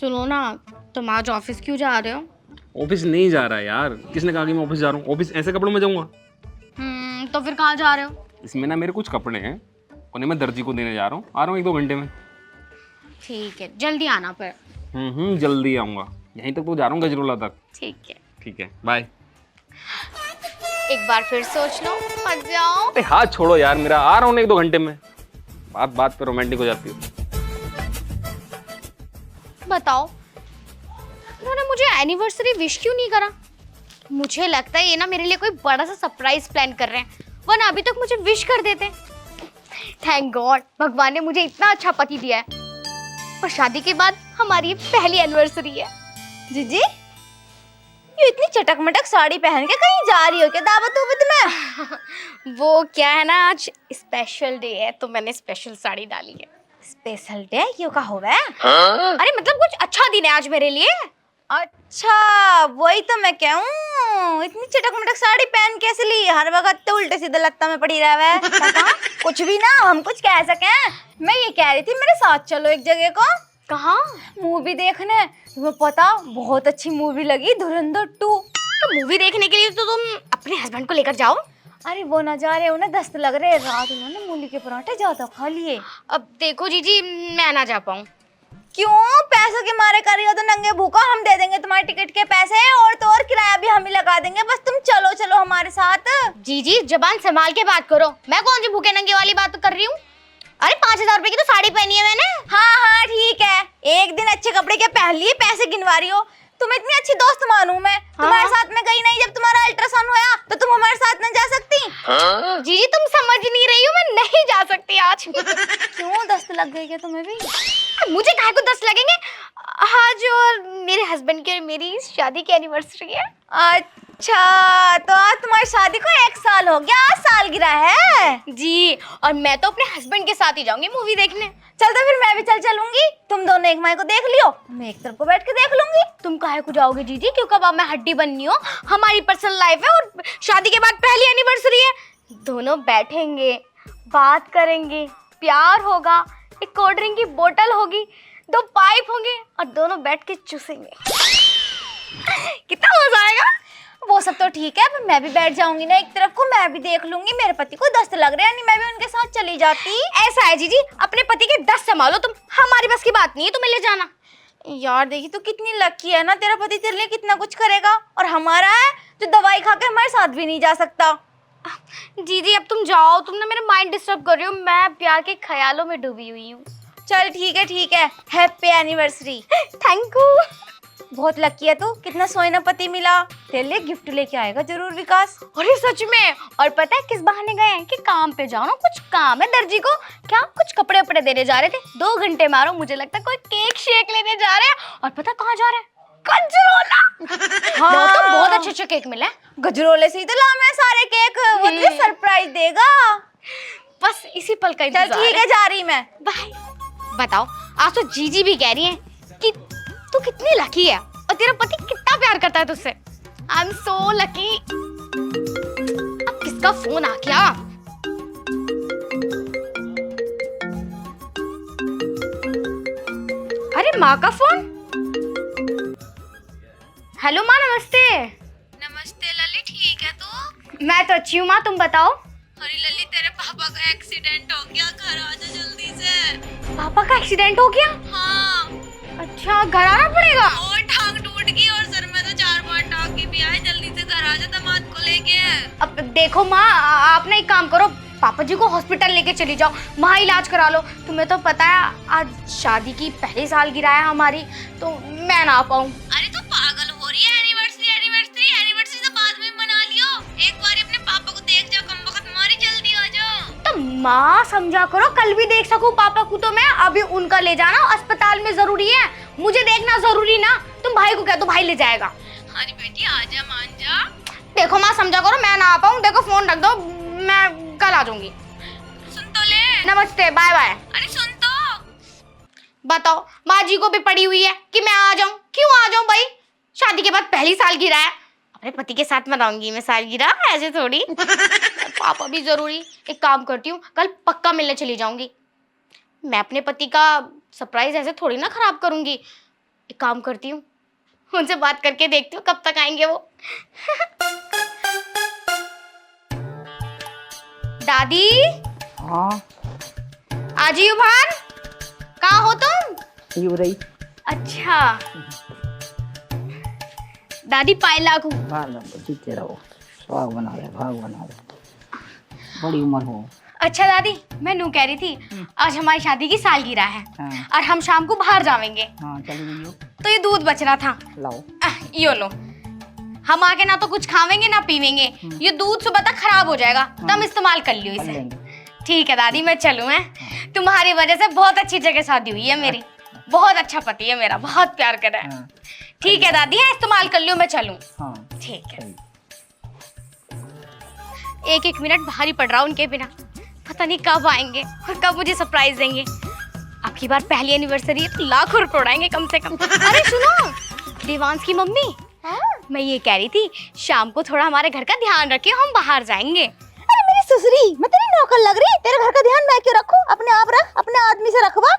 सुनो ना, तुम आज ऑफिस क्यों जा रहे हो? ऑफिस नहीं जा रहा यार। किसने कहा कि मैं ऑफिस जा रहा हूँ? ऑफिस ऐसे कपड़ों में जाऊंगा? तो फिर कहाँ जा रहे हो? इसमें ना मेरे कुछ कपड़े हैं, उन्हें मैं दर्जी को देने जा रहा हूँ। आ रहा हूँ 1-2 घंटे में। ठीक है, जल्दी आना पर। जल्दी आऊँगा। यहीं तक तो जा रहा हूँ, गजरोला तक। ठीक है। ठीक है, बाय। एक बार फिर सोच लो, मत जाओ। अरे हाथ छोड़ो यार मेरा, आ रहा हूँ 1-2 घंटे में। बात बात पे रोमांटिक हो जाती हो। बताओ, उन्होंने मुझे एनिवर्सरी विश क्यों नहीं करा? मुझे लगता है ये ना मेरे लिए कोई बड़ा सा सरप्राइज प्लान कर रहे हैं, वरना अभी तक मुझे विश कर देते। थैंक गॉड, भगवान ने मुझे इतना अच्छा पति दिया है और शादी के बाद हमारी ये पहली एनिवर्सरी है। जीजी, ये इतनी चटक मटक साड़ी पहन के कहीं जा रही हो क्या? दावत हो तुम्हें? वो क्या है ना, आज स्पेशल डे है तो मैंने स्पेशल साड़ी डाली है। स्पेशल डे क्यों का हो है? अरे मतलब कुछ अच्छा दिन है आज मेरे लिए। अच्छा, वही तो मैं कहूँ, इतनी चटक मटक साड़ी पहन कैसे ली? हर वक्त तो उल्टे सीधे लत्ता में पड़ी रहा है। कुछ भी ना हम कुछ कह सके। मैं ये कह रही थी मेरे साथ चलो एक जगह को। कहाँ? मूवी देखने। तुम्हें पता, बहुत अच्छी मूवी लगी धुरंधर 2। तो मूवी देखने के लिए तो तुम अपने हस्बैंड को लेकर जाओ। अरे वो ना जा रहे, उन्हें दस्त लग रहे। रात उन्होंने मूली के पराठे ज्यादा खा लिए। अब देखो जीजी, मैं ना जा पाऊँ। क्यों? पैसों के मारे कर रही हो तो नंगे भूखो, हम दे देंगे तुम्हारे टिकट के पैसे, और तो और किराया भी हम ही लगा देंगे। बस तुम चलो चलो हमारे साथ। जीजी जबान संभाल के बात करो, मैं कौन सी भूखे नंगे वाली बात कर रही हूँ? अरे 5,000 रुपए की तो साड़ी पहनी है मैंने। हाँ हाँ ठीक है, एक दिन अच्छे कपड़े के पहन लिए, पैसे गिनवा रही हो। तुम इतनी अच्छी दोस्त मानूं मैं। तुम्हारे साथ में गई नहीं, जब तुम्हारा अल्ट्रासाउंड हुआ तो तुम हमारे साथ न जा सकती? जीजी तुम समझ नहीं रही हो, मैं नहीं जा सकती आज। क्यों, दस्त लग गई क्या तुम्हें भी? मुझे काहे को 10 लगेंगे? आज और मेरे हस्बैंड की और मेरी शादी की एनिवर्सरी है। अच्छा, तो आज तुम्हारी शादी को 1 साल हो गया, आज सालगिरह है जी, और मैं तो अपने हस्बैंड के साथ ही जाऊंगी मूवी देखने। चल तो फिर मैं भी चलूंगी। तुम दोनों एक माई को देख लियो, मैं एक तरफ को बैठ के देख लूंगी। तुम काहे को जाओगे जीजी? क्यों, कब मैं हड्डी बननी हो? हमारी पर्सनल लाइफ है और शादी के बाद पहली एनिवर्सरी है। दोनों बैठेंगे, बात करेंगे, प्यार होगा, एक कोल्ड ड्रिंक की बोतल होगी, 2 पाइप होंगे और दोनों बैठ के चूसेंगे। कितना मजा आएगा। वो सब तो ठीक है, पर मैं भी बैठ जाऊंगी ना एक तरफ को, मैं भी देख लूंगी। मेरे पति को दस्त लग रहे हैं, नहीं मैं भी उनके साथ चली जाती। ऐसा है जीजी, अपने पति के 10 संभालो तुम, हमारी बस की बात नहीं है तुम्हें ले जाना। यार देखी तो कितनी लकी है ना, तेरा पति तेरे लिए कितना कुछ करेगा, और हमारा है जो दवाई खा के हमारे साथ भी नहीं जा सकता। जीजी अब तुम जाओ, तुम ना मेरा माइंड डिस्टर्ब कर रही हो, मैं प्यार के ख्यालों में डूबी हुई हूँ। चल ठीक है, हैप्पी एनिवर्सरी। Thank you. बहुत लकी है तू, कितना सोना पति मिला। तेरे लिए गिफ्ट लेके आएगा जरूर विकास। अरे सच में? और पता है किस बहाने गए हैं? कि काम पे जाओ ना, कुछ काम है दर्जी को। क्या कुछ कपड़े वपड़े देने जा रहे थे, 2 घंटे मारो, मुझे लगता है कोई केक शेक लेने जा रहे हैं। और पता कहाँ जा रहे हैं? गजरोला। हाँ तो बहुत अच्छे अच्छे केक मिले। गजरोले से ही तो लामे हैं सारे केक, वो तुझे सरप्राइज देगा। बस इसी पल का चल ठीक है, जा रही मैं, बाय। बताओ, आज तो जीजी भी कह रही है कि तू कितनी लकी है और तेरा पति कितना प्यार करता है तुझसे। I am so lucky. अब किसका फोन आ गया? अरे माँ का फोन। हेलो माँ, नमस्ते। नमस्ते लली, ठीक है तू? मैं तो अच्छी हूँ माँ, तुम बताओ। अरे लली, तेरे पापा का एक्सीडेंट हो गया, घर आ जा जल्दी से। पापा का एक्सीडेंट हो गया? हाँ। अच्छा, घर आना पड़ेगा? और टांग टूट गई और सर में तो 4-5 टांके भी आए। जल्दी से घर आ जा, दामाद को लेके। अब देखो माँ, आप ना एक काम करो, पापा जी को हॉस्पिटल लेके चली जाओ, वहाँ इलाज करा लो। तुम्हें तो पता है आज शादी की पहली सालगिरह है हमारी, तो मैं ना आ पाऊँ। अरे तू पागल हो रही है? एनिवर्सरी तो बाद में मना लियो। एक बार अपने पापा को देख जाओ, कम वक्त मारी, जल्दी आ जाओ। तो माँ समझा करो, कल भी देख सकूं पापा को तो मैं, अभी उनका ले जाना अस्पताल में जरूरी है, मुझे देखना जरूरी ना। तुम भाई को कह दो, भाई ले जाएगा। अरे बेटी आजा, मान जा। देखो माँ समझा करो, मैं ना आ पाऊँ। देखो फोन रख दो, मैं कल आ जाऊंगी। सुन तो ले। नमस्ते, बाय बाय। अरे सुन तो। बताओ, माँ जी को भी पड़ी हुई है कि मैं आ जाऊं। क्यों आ जाऊं भाई? शादी के बाद पहली सालगिरह है, अपने पति के साथ मनाऊंगी मैं सालगिरह, ऐसे थोड़ी। पापा भी जरूरी। एक काम करती हूँ, कल पक्का मिलने चली जाऊंगी। मैं अपने पति का सरप्राइज ऐसे थोड़ी ना खराब करूंगी। एक काम करती हूँ, उनसे बात करके देखती हूँ कब तक आएंगे वो। दादी हाँ आ जाइयो बाहर। कहाँ हो तुम? यू रही अच्छा दादी पाए लागू। जीते रहो, भाग बना रहे बड़ी उम्र हो। अच्छा दादी मैं नू कह रही थी आज हमारी शादी की सालगिरह है हाँ और हम शाम को बाहर जाएंगे, हाँ चली गई तो ये दूध बच रहा था। लाओ। यो लो, हम आके ना तो कुछ खावेंगे ना पीवेंगे, ये दूध सुबह तक खराब हो जाएगा, तो हम इस्तेमाल कर लियो कर इसे। लेंगे। ठीक है दादी मैं चलूँ हैं? तुम्हारी वजह से बहुत अच्छी जगह शादी हुई है मेरी, बहुत अच्छा पति है मेरा, बहुत प्यार कर रहा है। हाँ ठीक है दादी है इस्तेमाल कर लियो, मैं चलूँ? हाँ ठीक है। सही। एक एक मिनट भारी पड़ रहा उनके बिना, पता नहीं कब आएंगे और कब मुझे सरप्राइज देंगे। अब की बार पहली एनिवर्सरी है तो लाखों रुपए उड़ाएंगे कम से कम। अरे सुनो देवांश की मम्मी, मैं ये कह रही थी शाम को थोड़ा हमारे घर का ध्यान रखिए, हम बाहर जाएंगे। अरे मेरी ससुरी, मैं तेरी नौकर लग रही? तेरे घर का ध्यान मैं क्यों रखूं? अपने आप रख, अपने आदमी से रखवा।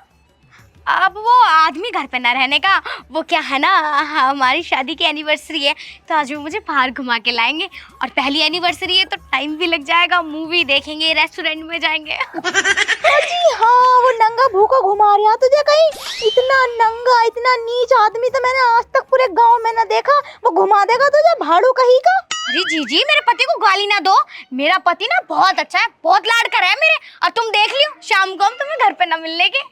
अब वो आदमी घर पे ना रहने का, वो क्या है ना हमारी शादी की एनिवर्सरी है तो आज वो मुझे बाहर घुमा के लाएंगे, और पहली एनिवर्सरी है तो टाइम भी लग जाएगा, मूवी देखेंगे, रेस्टोरेंट में जाएंगे। जी हाँ, वो नंगा भूखा घुमा रहा तुझे कहीं? इतना नंगा इतना नीच आदमी तो मैंने आज तक पूरे गांव में ना देखा। वो घुमा देगा तुझे भाड़ू कहीं का? अरे जीजी मेरे पति को गाली ना दो, मेरा पति ना बहुत अच्छा है, बहुत लाड कर रहा है मेरे, और तुम देख लियो शाम को हम तुम्हें घर पे ना मिलने के।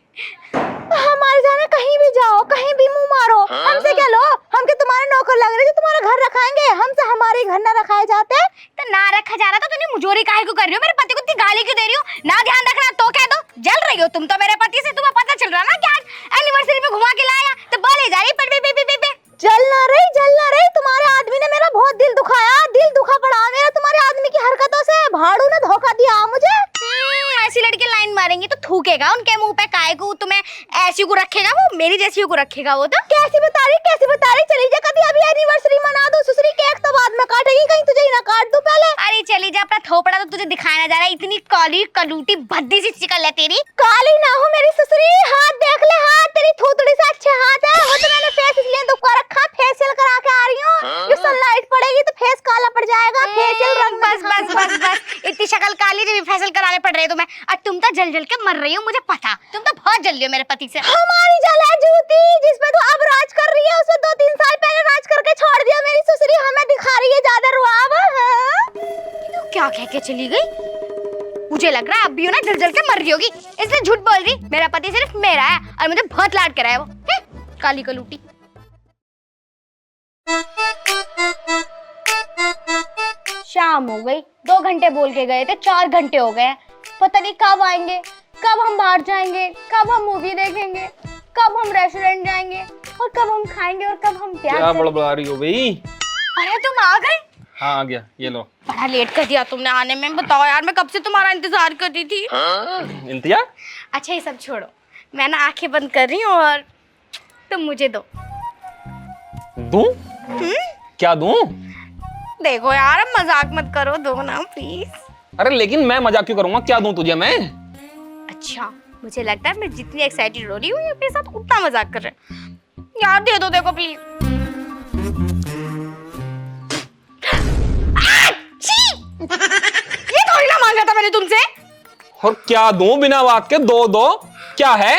हमारे जाने कहीं भी जाओ, कहीं भी मुंह मारो, हमसे क्या लो? हम के तुम्हारे नौकर लग रहे जो तुम्हारा घर रखाएंगे? हमसे हमारे घर ना रखाए जाते? तो ना रखा जा रहा था तो नहीं मुजोरी काहे को कर रही हो? मेरे पति को इतनी गाली क्यों दे रही हो? ना ध्यान रखना तो कह दो, जल रही हो तुम तो मेरे पति से। तुम्हें पता चल रहा ना कि आज एनिवर्सरी पे घुमा के लाया तो बोले जा रही पे। जल ना रही, तुम्हारे आदमी ने मेरा बहुत दिल दुखाया, दिल दुखा पड़ा मेरा तुम्हारे आदमी की हरकतों से। भाड़ू ने धोखा दिया मुझे। ऐसी लड़के लाइन मारेंगे तो थूकेगा उनके मुंह पे, काहे को तुम्हें ऐसी को रखेगा, वो मेरी जैसी को रखेगा वो तो। कैसी बता रही? चली जा कभी, अभी एनिवर्सरी मना दो। सुसरी केक तो बाद में काटेगी, कहीं तुझे ही ना काट दूं पहले। अरे चली जा, अपना थोपड़ा तो तुझे दिखाया ना जा रहा है, इतनी काली कलूटी भद्दी सी शिकल है तेरी। काली ना हो मेरी सुसरी, हाथ देख ले, हाथ तेरी थूथड़ी से अच्छे हाथ है। वो तो मैंने फेस इसलिए दुखा रखा, फेशियल करा के आ रही हूँ। ये सनलाइट पड़ेगी तो फेस काला पड़ जाएगा। फेशियल रंग बस इतनी शक्ल काली जो फेशियल कराने पड़ रहे हो तुम्हें, और तुम तो जल के मर रही हो, मुझे पता, तुम तो बहुत जल रही हो मेरे पति से। हमारी जल है जूती, जिसपे तू अब राज कर रही है, उसने 2-3 साल पहले राज करके छोड़ दिया। मेरी सुसरी हमें दिखा रही है ज्यादा रुआब। क्या कह के चली गई? मुझे लग रहा है अब भी हो ना जल के मर रही होगी, इसलिए झूठ बोल रही। मेरा पति सिर्फ मेरा है और मुझे बहुत लाड करा है वो, काली कलूटी। शाम हो गई, 2 घंटे बोल के गए थे, 4 घंटे हो गए, पता नहीं कब आएंगे, कब हम बाहर जाएंगे, कब हम मूवी देखेंगे, कब हम रेस्टोरेंट जाएंगे, और कब हम खाएंगे, और कब हम प्यार क्या से। बड़बड़ा रही हो भाई? अरे तुम आ गए? हाँ आ गया, ये लो। बड़ा लेट कर दिया तुमने आने में, बताओ यार, मैं कब से तुम्हारा इंतजार कर रही थी। इंतजार? अच्छा ये सब छोड़ो, मैं ना आंखें बंद कर रही हूँ और तुम मुझे दो। दूं? क्या दूं? देखो यार अब मजाक मत करो, दो ना प्लीज। अरे लेकिन मैं मजाक क्यों करूंगा, क्या दूं तुझे मैं? अच्छा मुझे लगता है मैं जितनी एक्साइटेड हो रही हूँ अपने साथ उतना मजाक कर रहे हैं। यार दे दो, देखो प्लीज। ये थोड़ी ना मांगा था मैंने तुमसे। और क्या दूं बिना बात के? दो क्या है?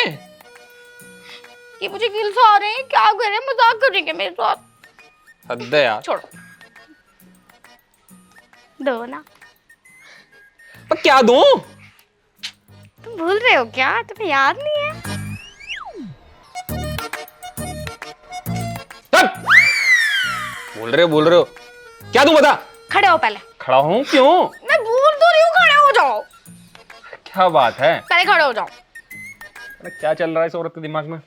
ये मुझे गिल्स आ रहे हैं, क्या कर रहे हैं, मजाक करेंगे मेरे साथ? हद है यार। छोड़ो, दो ना। पर क्या दूं? तुम भूल रहे हो क्या? तुम्हें याद नहीं है? बोल रहे हो, क्या दूं बता? खड़े हो पहले। खड़ा हूं क्यों? मैं बोल तो रही हूँ, खड़े हो जाओ। क्या बात है? पहले खड़े हो जाओ। अरे क्या चल रहा है इस औरत के दिमाग में?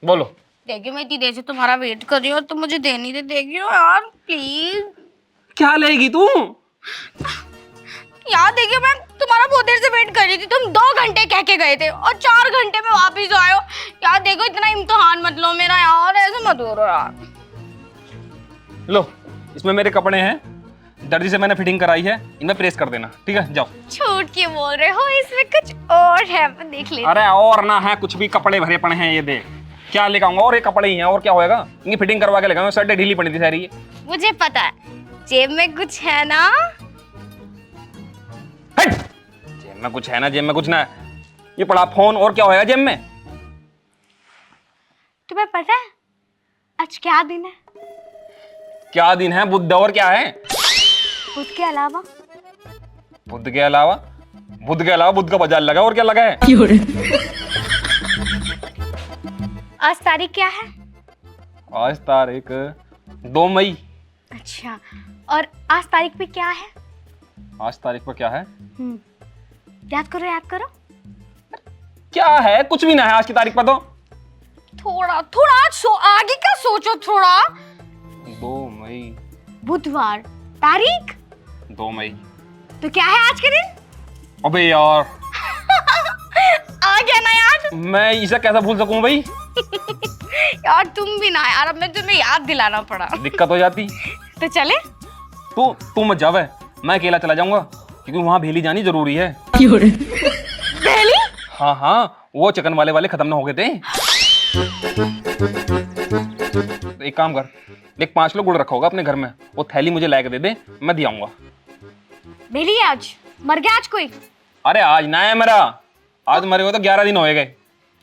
बोलो। देखियो मैं इतनी देर से तुम्हारा वेट कर रही हूँ, तुम मुझे दे नहीं दे। देखियो यार प्लीज। क्या लेगी तू? यार देखियो मैं तुम्हारा बहुत देर से वेट कर रही थी, तुम 2 घंटे कह के गए थे और 4 घंटे में वापिस आए हो। यार देखो इतना इम्तिहान मत लो मेरा यार, ऐसे मत करो यार। लो इसमें मेरे कपड़े हैं, दर्जी से मैंने फिटिंग कराई है, इनमें प्रेस कर देना, ठीक है? जाओ। झूठ क्यों बोल रहे हो? इसमें कुछ और है, मैं देख लेती। अरे और ना है कुछ भी, कपड़े भरे पड़े हैं, ये देख। क्या लेकर आऊंगा? और ये कपड़े ही हैं, और क्या होएगा? इनकी फिटिंग करवा के लेगा। शर्टें ढीली पड़ी थी सारी। मुझे पता है, जेब में कुछ है ना? हट! जेब में कुछ है ना, जेब में कुछ ना है। ये पड़ा फोन, और क्या होएगा जेब में? तुम्हें पता है आज क्या दिन है? क्या दिन है? बुध, और क्या है? बुध के अलावा? बुध के अलावा? बुध के अलावा बुध का बाजार लगा, और क्या लगा है? आज तारीख क्या है? आज तारीख 2 मई। अच्छा, और आज तारीख पे क्या है? आज तारीख पर क्या है? याद करो, याद करो। क्या है? कुछ भी ना है आज की तारीख पर तो। थोड़ा थोड़ा आगे का सोचो थोड़ा। 2 मई। बुधवार, तारीख 2 मई। तो क्या है आज के दिन? अबे यार, आ गया ना याद? मैं इसे कैसे भूल सकूं भाई? यार तुम भी ना यार, अब मैं तुम्हें याद दिलाना पड़ा। दिक्कत हो जाती। तो चले? तू मत जावे, मैं अकेला चला जाऊंगा, क्योंकि वहां भेली जानी जरूरी है। दिल्ली? हाँ हाँ, वो चिकन वाले खत्म ना हो गए थे। एक काम कर, एक 5 किलो गुड़ रखा होगा अपने घर में, वो थैली मुझे ला के दे दे, मैं दे आऊंगा। दिल्ली आज मर गया आज कोई? अरे आज ना है मेरा, आज मरे हुए तो 11 दिन हो गए।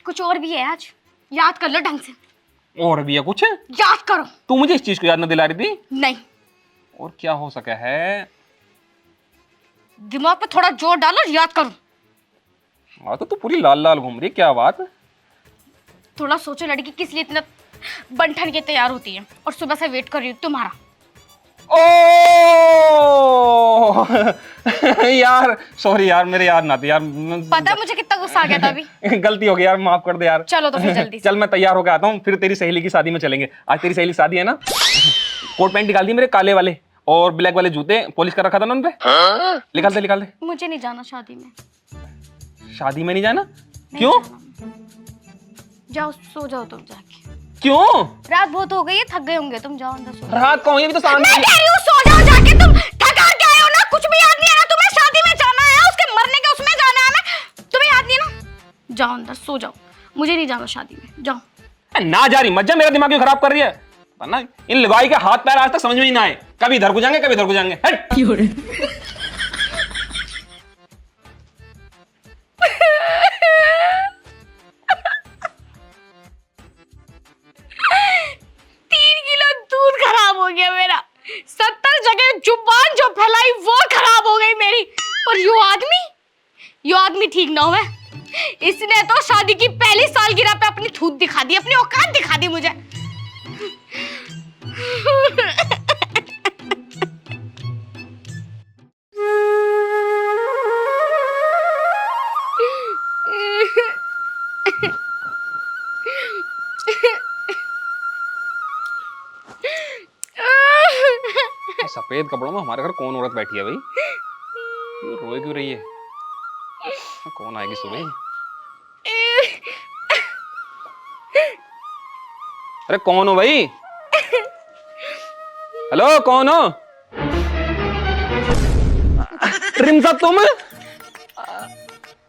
कुछ और भी है आज, याद कर लो ढंग से। और भी है कुछ? याद करो। तू मुझे इस चीज को याद न दिला रही थी। नहीं, और क्या हो सका है? दिमाग पे थोड़ा जोर डालो, याद करो। हाँ तो तू पूरी लाल लाल घूम रही है, क्या बात? थोड़ा सोचो, लड़की किस लिए इतना बंठन के तैयार होती है और सुबह से वेट कर रही हूँ तुम्हारा। ओ यार सॉरी यार, मेरे याद ना थी यार। पता है मुझे कितना गुस्सा आ गया था अभी। गलती हो गई यार, माफ कर दे यार। चलो तो फिर जल्दी से। चल मैं तैयार होकर आता हूँ, फिर तेरी सहेली की शादी में चलेंगे। आज तेरी सहेली की शादी है ना? कोट पैंट निकाल दी मेरे काले वाले, और ब्लैक वाले जूते पॉलिश कर रखा था ना उन पे। निकाल दे। मुझे नहीं जाना शादी में। शादी में नहीं जाना? नहीं क्यों? जाना। जाओ सो जाओ तुम जाके। क्यों? रात बहुत हो गई है, थक गए होंगे तुम, जाओ अंदर सो जाओ। रात कौन? ये भी तो शाम मैं कह रही हूँ सो जाओ जाके, तुम थक हार के आए हो ना, कुछ भी याद नहीं आ रहा तुम्हें। शादी में जाना है, उसके मरने के उसमें जाना है, मैं तुम्हें याद नहीं ना? जाओ अंदर सो जाओ, मुझे नहीं जाना शादी में, जाओ। ना जा रही मत जा, मेरा दिमाग क्यों खराब कर रही है? ना इन लुगाई के हाथ पैर आज तक समझ में ही ना आए, कभी इधर को जाएंगे कभी इधर को जाएंगे। हट! 3 किलो दूध खराब हो गया मेरा, 70 जगह जुबान जो फैलाई वो खराब हो गई मेरी। और यो आदमी ठीक ना हुआ, इसने तो शादी की पहली सालगिरह पे अपनी थूत दिखा दी, अपनी औकात दिखा दी मुझे। सफेद कपड़ों में हमारे घर कौन औरत बैठी है भाई? ये रोए क्यों रही है? कौन आएगी सुबह? अरे कौन हो भाई? हेलो कौन हो? रिमसा तुम?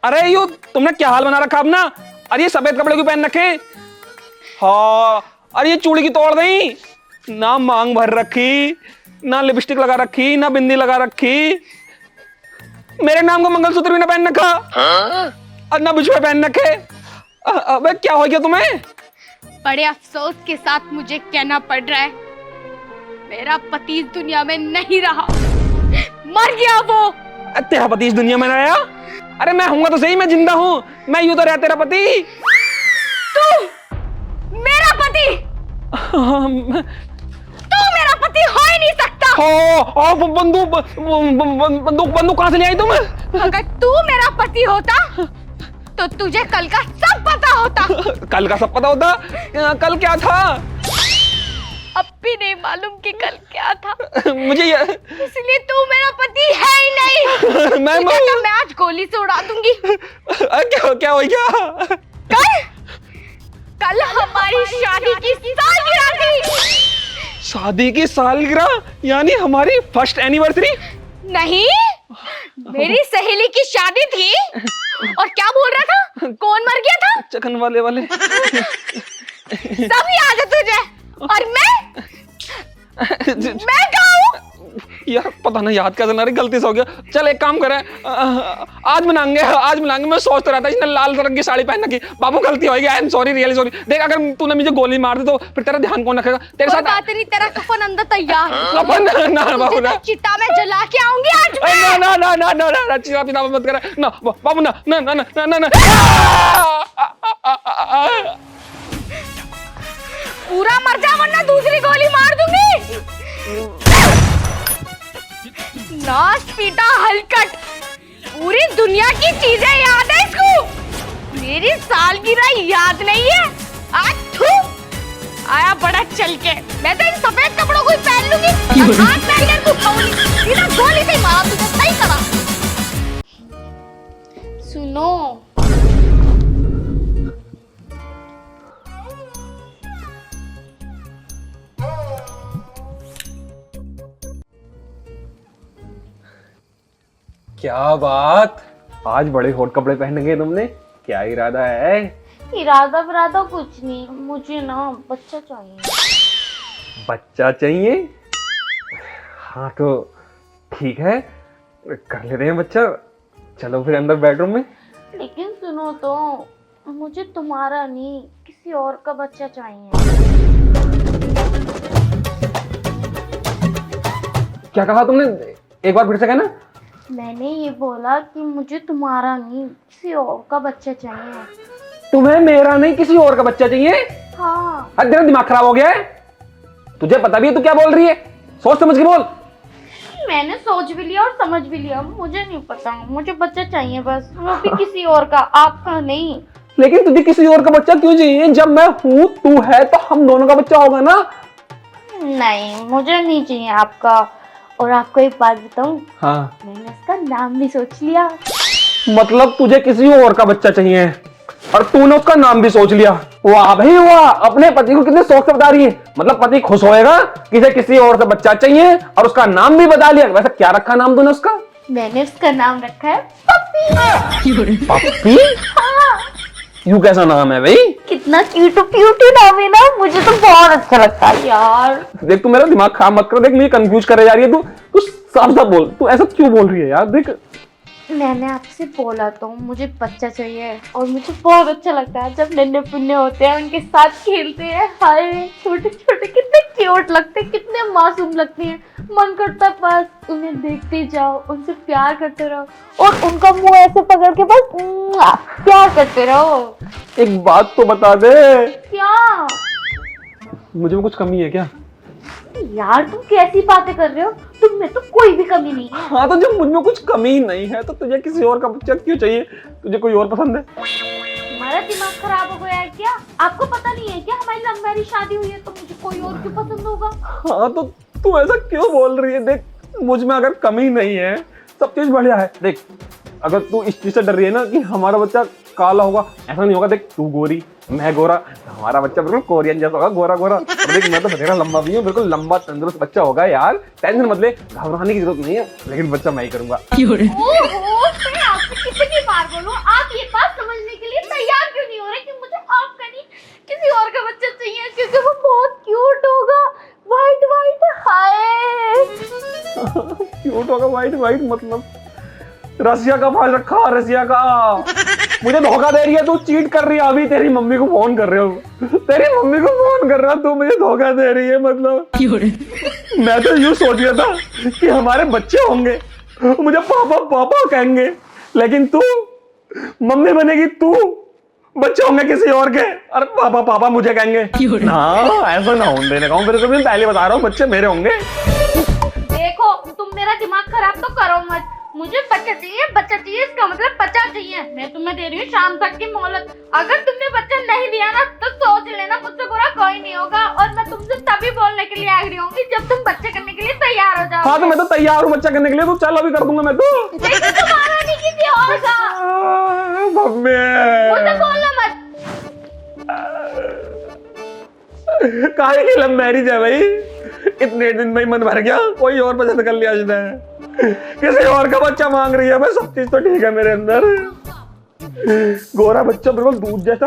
अरे यो तुमने क्या हाल बना रखा अपना? अरे ये सफेद कपड़े क्यों पहन रखे? हाँ, अरे ये चूड़ी की तोड़ दी, ना मांग भर रखी, ना लिपस्टिक लगा रखी, ना बिंदी लगा रखी, मेरे नाम का मंगलसूत्र भी ना पहन रखा, और ना बिछुए पहन रखे। अबे क्या हो गया तुम्हें? बड़े अफसोस के साथ मुझे कहना पड़ रहा है, मेरा पति इस दुनिया में नहीं रहा, मर गया वो। तेरा पति इस दुनिया में नहीं रहा? अरे मैं हूंगा तो सही, मैं जिंदा हूँ, मैं यूं तो रहा तेरा पति। तू मेरा पति? तू मेरा पति हो ही नहीं सकता। हो बंदूक कहां से ले आई तुम? अगर तू मेरा पति होता तो तुझे कल का सब पता होता। कल का सब पता होता? कल क्या था? अब भी नहीं मालूम कि कल क्या था। मुझे इसलिए तू मेरा पति है ही नहीं। मैं आज गोली से उड़ा दूंगी। क्या हो गया? कल हमारी शादी की सालगिरह थी। शादी की सालगिरह यानी हमारी फर्स्ट एनिवर्सरी? नहीं, मेरी सहेली की शादी थी। और क्या बोल रहा था? कौन मर गया था? चिकन वाले सब याद है तुझे। और मैं कहाँ हूँ? यार पता नहीं याद कैसे ना रही, गलती से हो गया। चल एक काम करें, आज मनाएंगे। मैं सोचता रहता इसने लाल रंग की साड़ी पहन रखी। बाबू गलती होगी, I am sorry, really sorry. देख अगर तूने मुझे गोली मार दी तो फिर तेरा ध्यान कौन रखेगा? तेरे साथ बात नहीं, तेरा कफन अंदर तैयार है। कफन ना बाबू ना, चिता में जला के आऊंगी आज मैं। ना ना ना ना ना चिता पिता मत कर ना बाबू, ना ना ना ना ना ना। पूरा मर जा वरना दूसरी गोली मार दूंगी। नाच पीटा हलकट, पूरी दुनिया की चीजें याद है इसको, मेरी सालगिरह याद नहीं है। आज थू आया बड़ा चल के। मैं तो इन सफेद कपड़ों को ही पहन लूंगी और हाथ पहन कर तू गोली सीधा गोली से मारा तुझे। सही करा। सुनो क्या बात, आज बड़े हॉट कपड़े पहन गए तुमने, क्या इरादा है? इरादा विरादा कुछ नहीं, मुझे ना बच्चा चाहिए। बच्चा चाहिए? हाँ तो ठीक है, कर लेते हैं बच्चा। चलो फिर अंदर बेडरूम में। लेकिन सुनो तो, मुझे तुम्हारा नहीं किसी और का बच्चा चाहिए। क्या कहा तुमने, एक बार फिर से कहना। मैंने ये बोला कि मुझे तुम्हारा नहीं किसी और का बच्चा चाहिए। तुम्हें मेरा नहीं किसी और का बच्चा चाहिए? हाँ। अरे तेरा दिमाग खराब हो गया है? तुझे पता भी है तू क्या बोल रही है? सोच समझ के बोल। मैंने सोच भी लिया और समझ भी लिया, मुझे नहीं पता, मुझे बच्चा चाहिए बस, वो भी किसी और का, आपका नहीं। लेकिन तुझे किसी और का बच्चा क्यों चाहिए? जब मैं हूं तू है तो हम दोनों का बच्चा होगा ना। नहीं मुझे नहीं चाहिए आपका। और आपको एक बात बताऊं, हाँ मैंने इसका नाम भी सोच लिया। मतलब तुझे किसी और का बच्चा चाहिए और तूने उसका नाम भी सोच लिया? वाह भाई वाह, अपने पति को कितने शौक से बता रही है। मतलब पति खुश होएगा कि इसे किसी और से बच्चा चाहिए और उसका नाम भी बता लिया। वैसे क्या रखा नाम तूने उसका? मैंने उसका नाम रखा है पप्पी। पप्पी? यूं कैसा नाम है भाई? कितना क्यूटी नाम है ना, मुझे तो बहुत अच्छा लगता है यार। देख तू मेरा दिमाग खराब मत कर, देख मुझे कंफ्यूज करे जा रही है तू साफ साफ बोल, तू ऐसा क्यों बोल रही है यार? देख मैंने आपसे बोला तो मुझे बच्चा चाहिए और मुझे बहुत अच्छा लगता है जब नन्हे पुन्ने होते हैं उनके साथ खेलते हैं। हाय छोटे छोटे कितने क्यूट लगते हैं, कितने मासूम लगते हैं। मन करता है बस उन्हें देखते जाओ, उनसे प्यार करते रहो और उनका मुंह ऐसे पकड़ के बस प्यार करते रहो। एक बात तो बता दे, क्या मुझे में कुछ कमी है क्या? यार तुम कैसी बातें कर रहे हो, तुम में तो कोई भी कमी नहीं है। हाँ तो जब मुझ में कुछ कमी नहीं है तो तुझे किसी और का बच्चा क्यों चाहिए? तुझे कोई और पसंद है? हमारा दिमाग खराब हो गया है क्या? आपको पता नहीं है क्या हमारी लव मैरिज शादी हुई है तो मुझे कोई और क्यों पसंद होगा? हाँ तो तू ऐसा क्यों बोल रही है? देख मुझ में अगर कमी नहीं है, सब चीज बढ़िया है। देख अगर तू इस चीज से डर रही है ना कि हमारा बच्चा काला होगा, ऐसा नहीं होगा। देख तू गोरी मैं गोरा, हमारा बच्चा बिल्कुल कोरियन जैसा होगा, गोरा गोरा। और देख मैं तो बतेरा लंबा भी हूँ, बिल्कुल लंबा तंदुरुस्त बच्चा होगा यार। टेंशन मत ले, घबराने की जरूरत नहीं है, लेकिन बच्चा मैं ही करूंगा। मैं आपसे कितनी बार बोलूं, आप ये बात समझने के लिए तैयार क्यों नहीं हो रहे कि मुझे आपका नहीं किसी और का बच्चा चाहिए? क्योंकि वो बहुत क्यूट होगा, वाइट वाइट। हाय क्यूट होगा वाइट वाइट, मतलब रसिया का पास रखा, रसिया का। मुझे धोखा दे रही है तू, चीट कर रही है। अभी तेरी मम्मी को फोन कर रहे हो, तेरी मम्मी को फोन कर रहा, तू मुझे धोखा दे रही है। मतलब मैं तो यूं सोच रहा था कि हमारे बच्चे होंगे, मुझे पापा पापा कहेंगे, लेकिन तू मम्मी बनेगी, तू बच्चे होंगे किसी और के, अरे पापा पापा मुझे कहेंगे। ना ऐसा ना होने देने का हूँ, फिर मैं पहले बता रहा हूँ, बच्चे मेरे होंगे। देखो तुम मेरा दिमाग खराब तो करो मत, मुझे बच्चा चाहिए, इसका मतलब बच्चा चाहिए। मैं तुम्हें दे रही हूँ शाम तक की मोहलत, अगर तुमने बच्चा नहीं दिया ना तो सोच लेना मुझसे बुरा कोई नहीं होगा। और मैं तुमसे तभी बोलने के लिए एग्री होंगी जब तुम बच्चे करने के लिए तैयार हो जाओ। हाँ तो मैं तो तैयार हूँ बच्चा करने के लिए, तो चल अभी कर दूंगा मैं तो। लेकिन तुम्हारा नहीं किसी और का। मम्मी मुझसे बोलना मत। काहे की लव मैरिज है भाई? इतने दिन में ही मन भर गया, कोई और पसंद कर लिया उसने, किसी और का बच्चा मांग रही है। मैं सब चीज तो ठीक है मेरे अंदर, गोरा बच्चा बिल्कुल दूध जैसा,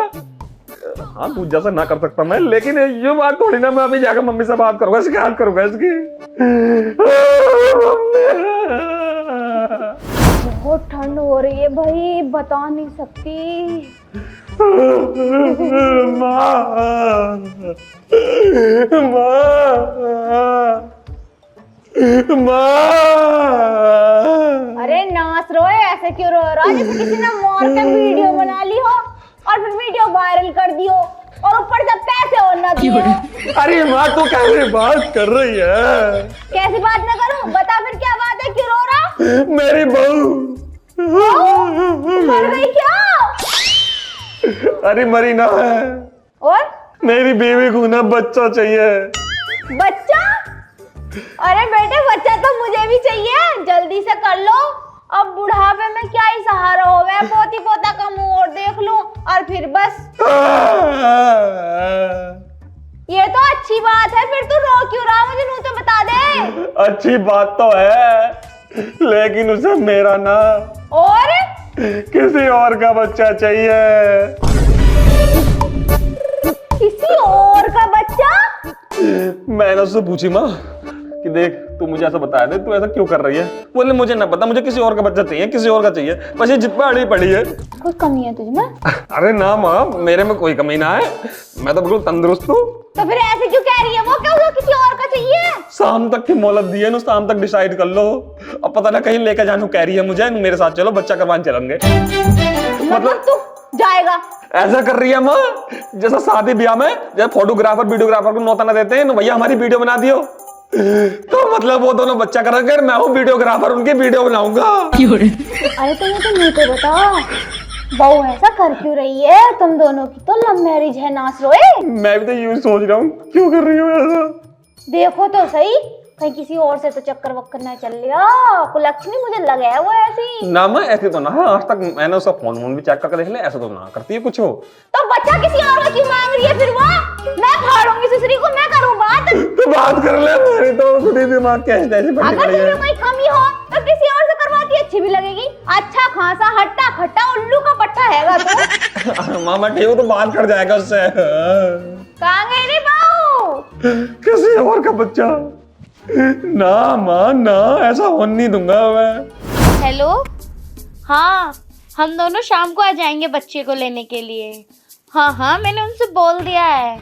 हाँ तू जैसा ना कर सकता मैं, लेकिन ये बात थोड़ी ना मैं अभी जाकर मम्मी से बात करूंगा, शिकायत करूंगा इसकी। बहुत ठंड हो रही है भाई, बता नहीं सकती। अरे नाच रोए, ऐसे क्यों रो रहा है? जैसे किसी ने मोर का वीडियो बना ली हो और फिर वीडियो वायरल कर दियो और ऊपर से पैसे और ना दियो। अरे माँ तू कैसे बात कर रही है? कैसी बात ना करूं? बता फिर क्या बात है, क्यों रो रहा? मेरी बहू मर गई क्या? अरे मरी ना है, और मेरी बीवी को ना बच्चा चाहिए। बच्चा? अरे बेटे बच्चा तो मुझे भी चाहिए, जल्दी से कर लो। अब बुढ़ापे में क्या ही सहारा हो गया, पोती पोता का मुंह और देख लूं और फिर बस। ये तो अच्छी बात है, फिर तू रो क्यों रहा? मुझे नू तो बता दे। अच्छी बात तो है, लेकिन उसे मेरा ना और किसी और का बच्चा चाहिए। किसी और का बच्चा? मैंने उससे पूछी माँ कि देख तू मुझे ऐसा बता दे, तू ऐसा क्यों कर रही है? बोले मुझे ना पता, मुझे किसी और का बच्चा चाहिए, किसी और का चाहिए, बस ये जितना अड़ी पड़ी है। कोई कमी है तुझ में? अरे ना माँ, मेरे में कोई कमी ना है, मैं तो बिल्कुल तंदुरुस्त हूँ। तो फिर ऐसे क्यों कह रही है? वो क्या हुआ, किसी और का चाहिए? शाम तक की मोहलत दी है ना, शाम तक डिसाइड कर लो। अब पता ना कहीं लेकर जानू कह रही है मुझे, मेरे साथ चलो बच्चा करवाने चलेंगे। मतलब तू जाएगा? ऐसा कर रही है माँ जैसा शादी ब्याह में जब फोटोग्राफर वीडियोग्राफर को नौता ना देते हैं ना, भैया हमारी वीडियो बना दियो, तो मतलब वो दोनों बच्चा करेंगे, मैं हूँ वीडियोग्राफर, उनकी वीडियो बनाऊंगा। अरे तुम तो नहीं तो बता, बहू ऐसा कर क्यों रही है? तुम दोनों की तो लव मैरिज है, नाच रोए। मैं भी तो यूं सोच रहा हूँ, क्यों कर रही हूँ ऐसा? देखो तो सही, कहीं किसी और से तो चक्कर वक्कर ना चल लिया। कुलक्षणी मुझे लगा है वो ऐसी। ना मैं ऐसी तो ना है, आज तक मैंने उसका फोन वोन भी चेक करके देख लिया, ऐसा तो ना करती है कुछ हो। तो बच्चा किसी और का क्यों मांग रही है फिर वो? मैं फाड़ूंगी सुसरी को, मैं करूँ बात। तो बात कर ले, मेरी तो खुद ही दिमाग कैसे ऐसे पड़ी अगर पड़ी है। तुझे कोई कमी हो तो किसी और से करवाती अच्छी भी लगेगी। अच्छा खासा हट्टा खट्टा उल्लू का पट्टा हैगा तू। मामा ठीक हो तो बात कर जाएगा उससे। कहाँ गई रे बहू? किसी और का बच्चा ना माँ ना, ऐसा होने नहीं दूंगा मैं। हेलो, हाँ हम दोनों शाम को आ जाएंगे बच्चे को लेने के लिए। हाँ हाँ मैंने उनसे बोल दिया है।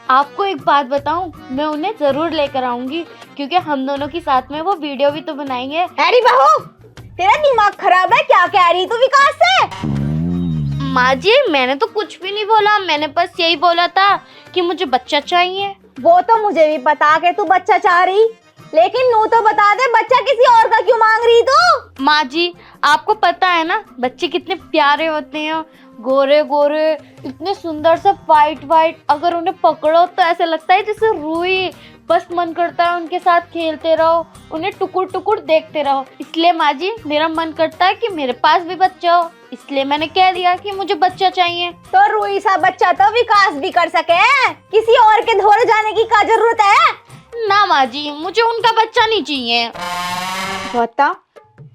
आपको एक बात बताऊं, मैं उन्हें जरूर लेकर आऊंगी, क्योंकि हम दोनों की साथ में वो वीडियो भी तो बनाएंगे। अरे बहू, तेरा दिमाग खराब है क्या? कह रही तू विकास से? माँ जी मैंने तो कुछ भी नहीं बोला, मैंने बस यही बोला था कि मुझे बच्चा चाहिए। वो तो मुझे भी पता कि तू बच्चा चाह रही, लेकिन नू तो बता दे बच्चा किसी और का क्यों मांग रही तू? माँ जी आपको पता है ना बच्चे कितने प्यारे होते हैं, गोरे गोरे, इतने सुंदर से वाइट वाइट, अगर उन्हें पकड़ो तो ऐसे लगता है जैसे रुई। बस मन करता है उनके साथ खेलते रहो, उन्हें टुकुर टुकुर देखते रहो। इसलिए माँ जी मेरा मन करता है कि मेरे पास भी बच्चा हो, इसलिए मैंने कह दिया कि मुझे बच्चा चाहिए। तो रुई सा बच्चा तो विकास भी कर सके, किसी और के धोरे जाने की क्या जरूरत है? ना माँ जी मुझे उनका बच्चा नहीं चाहिए। बता,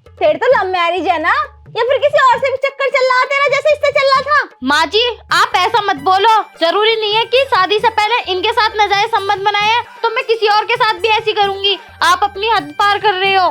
तेरे तो लव मैरिज है ना, या फिर किसी और से भी चक्कर चल रहा तेरा जैसे इससे चल रहा था? माँ जी आप ऐसा मत बोलो, जरूरी नहीं है कि शादी से पहले इनके साथ नाजायज संबंध बनाए हैं तो मैं किसी और के साथ भी ऐसी करूंगी। आप अपनी हद पार कर रहे हो।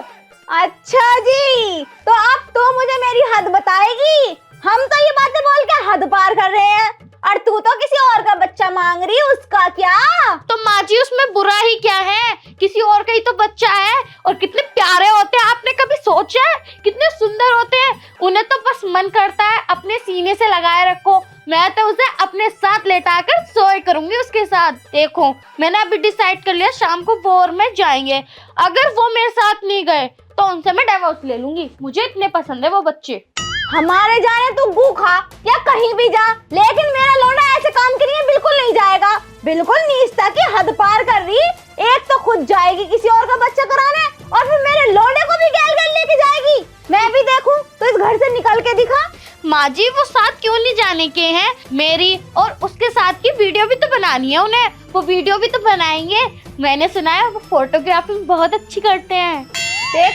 अच्छा जी, तो अब तो मुझे मेरी हद बताएगी? हम तो ये बातें बोल के हद पार कर रहे हैं, और तू तो किसी और का बच्चा मांग रही, उसका क्या? तो माँ जी उसमें बुरा ही क्या है? किसी और का ही तो बच्चा है, और कितने प्यारे होते हैं, आपने कभी सोचा है? कितने सुंदर होते हैं, उन्हें तो बस मन करता है अपने सीने से लगाए रखो। मैं तो उसे अपने साथ लेटाकर सोए करूंगी उसके साथ। देखो मैंने अभी डिसाइड कर लिया, शाम को भोर में जाएंगे, अगर वो मेरे साथ नहीं गए तो उनसे मैं डिवोर्स ले लूंगी। मुझे इतने पसंद है वो बच्चे। हमारे जाने तू भूखा या कहीं भी जा, लेकिन मेरा लौंडा ऐसे काम के लिए बिल्कुल नहीं जाएगा। बिल्कुल नीचता की हद पार कर रही, एक तो खुद जाएगी किसी और का बच्चा कराने, और फिर मेरे लौंडे को भी गैल गैल लेके जाएगी। मैं भी देखूं तो इस घर से निकल के दिखा। माँ जी वो साथ क्यों नहीं जाने के हैं? मेरी और उसके साथ की वीडियो भी तो बनानी है उन्हें, वो वीडियो भी तो बनाएंगे। मैंने सुना है वो फोटोग्राफी बहुत अच्छी करते हैं। देख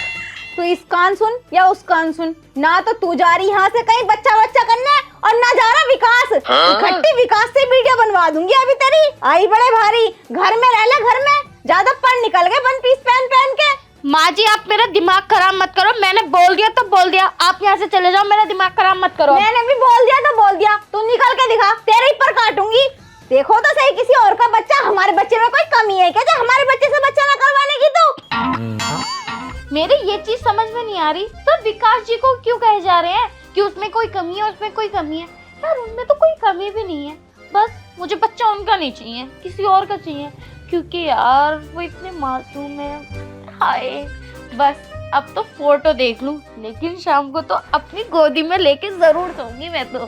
तू इस कान सुन या उस कान सुन, ना तो तू जा रही यहाँ से कहीं बच्चा बच्चा करने, और ना जा रहा विकास। इकट्ठी विकास से वीडियो बनवा दूंगी अभी तेरी। आई बड़े भारी, घर में रह ले, घर में ज्यादा पर निकल गए वन पीस पहन पहन के। माँ जी आप मेरा दिमाग खराब मत करो, मैंने बोल दिया तो बोल दिया, आप यहाँ से चले जाओ, मेरा दिमाग खराब मत करो। मैंने भी बोल दिया तो बोल दिया, तू निकल के दिखा, तेरे ही पर काटूंगी। देखो तो सही किसी और का बच्चा, हमारे बच्चे में कोई कमी है क्या जो हमारे बच्चे से बच्चा ना करवाने की तू? मेरी ये चीज समझ में नहीं आ रही, तो विकास जी को क्यों कहे जा रहे हैं कि उसमें कोई कमी है, उसमें कोई कमी है? यार उनमें तो कोई कमी भी नहीं है, बस मुझे बच्चा उनका नहीं चाहिए, किसी और का चाहिए, क्योंकि यार वो इतने मासूम है। हाय बस अब तो फोटो देख लूं, लेकिन शाम को तो अपनी गोदी में लेके जरूर सोऊंगी मैं तो।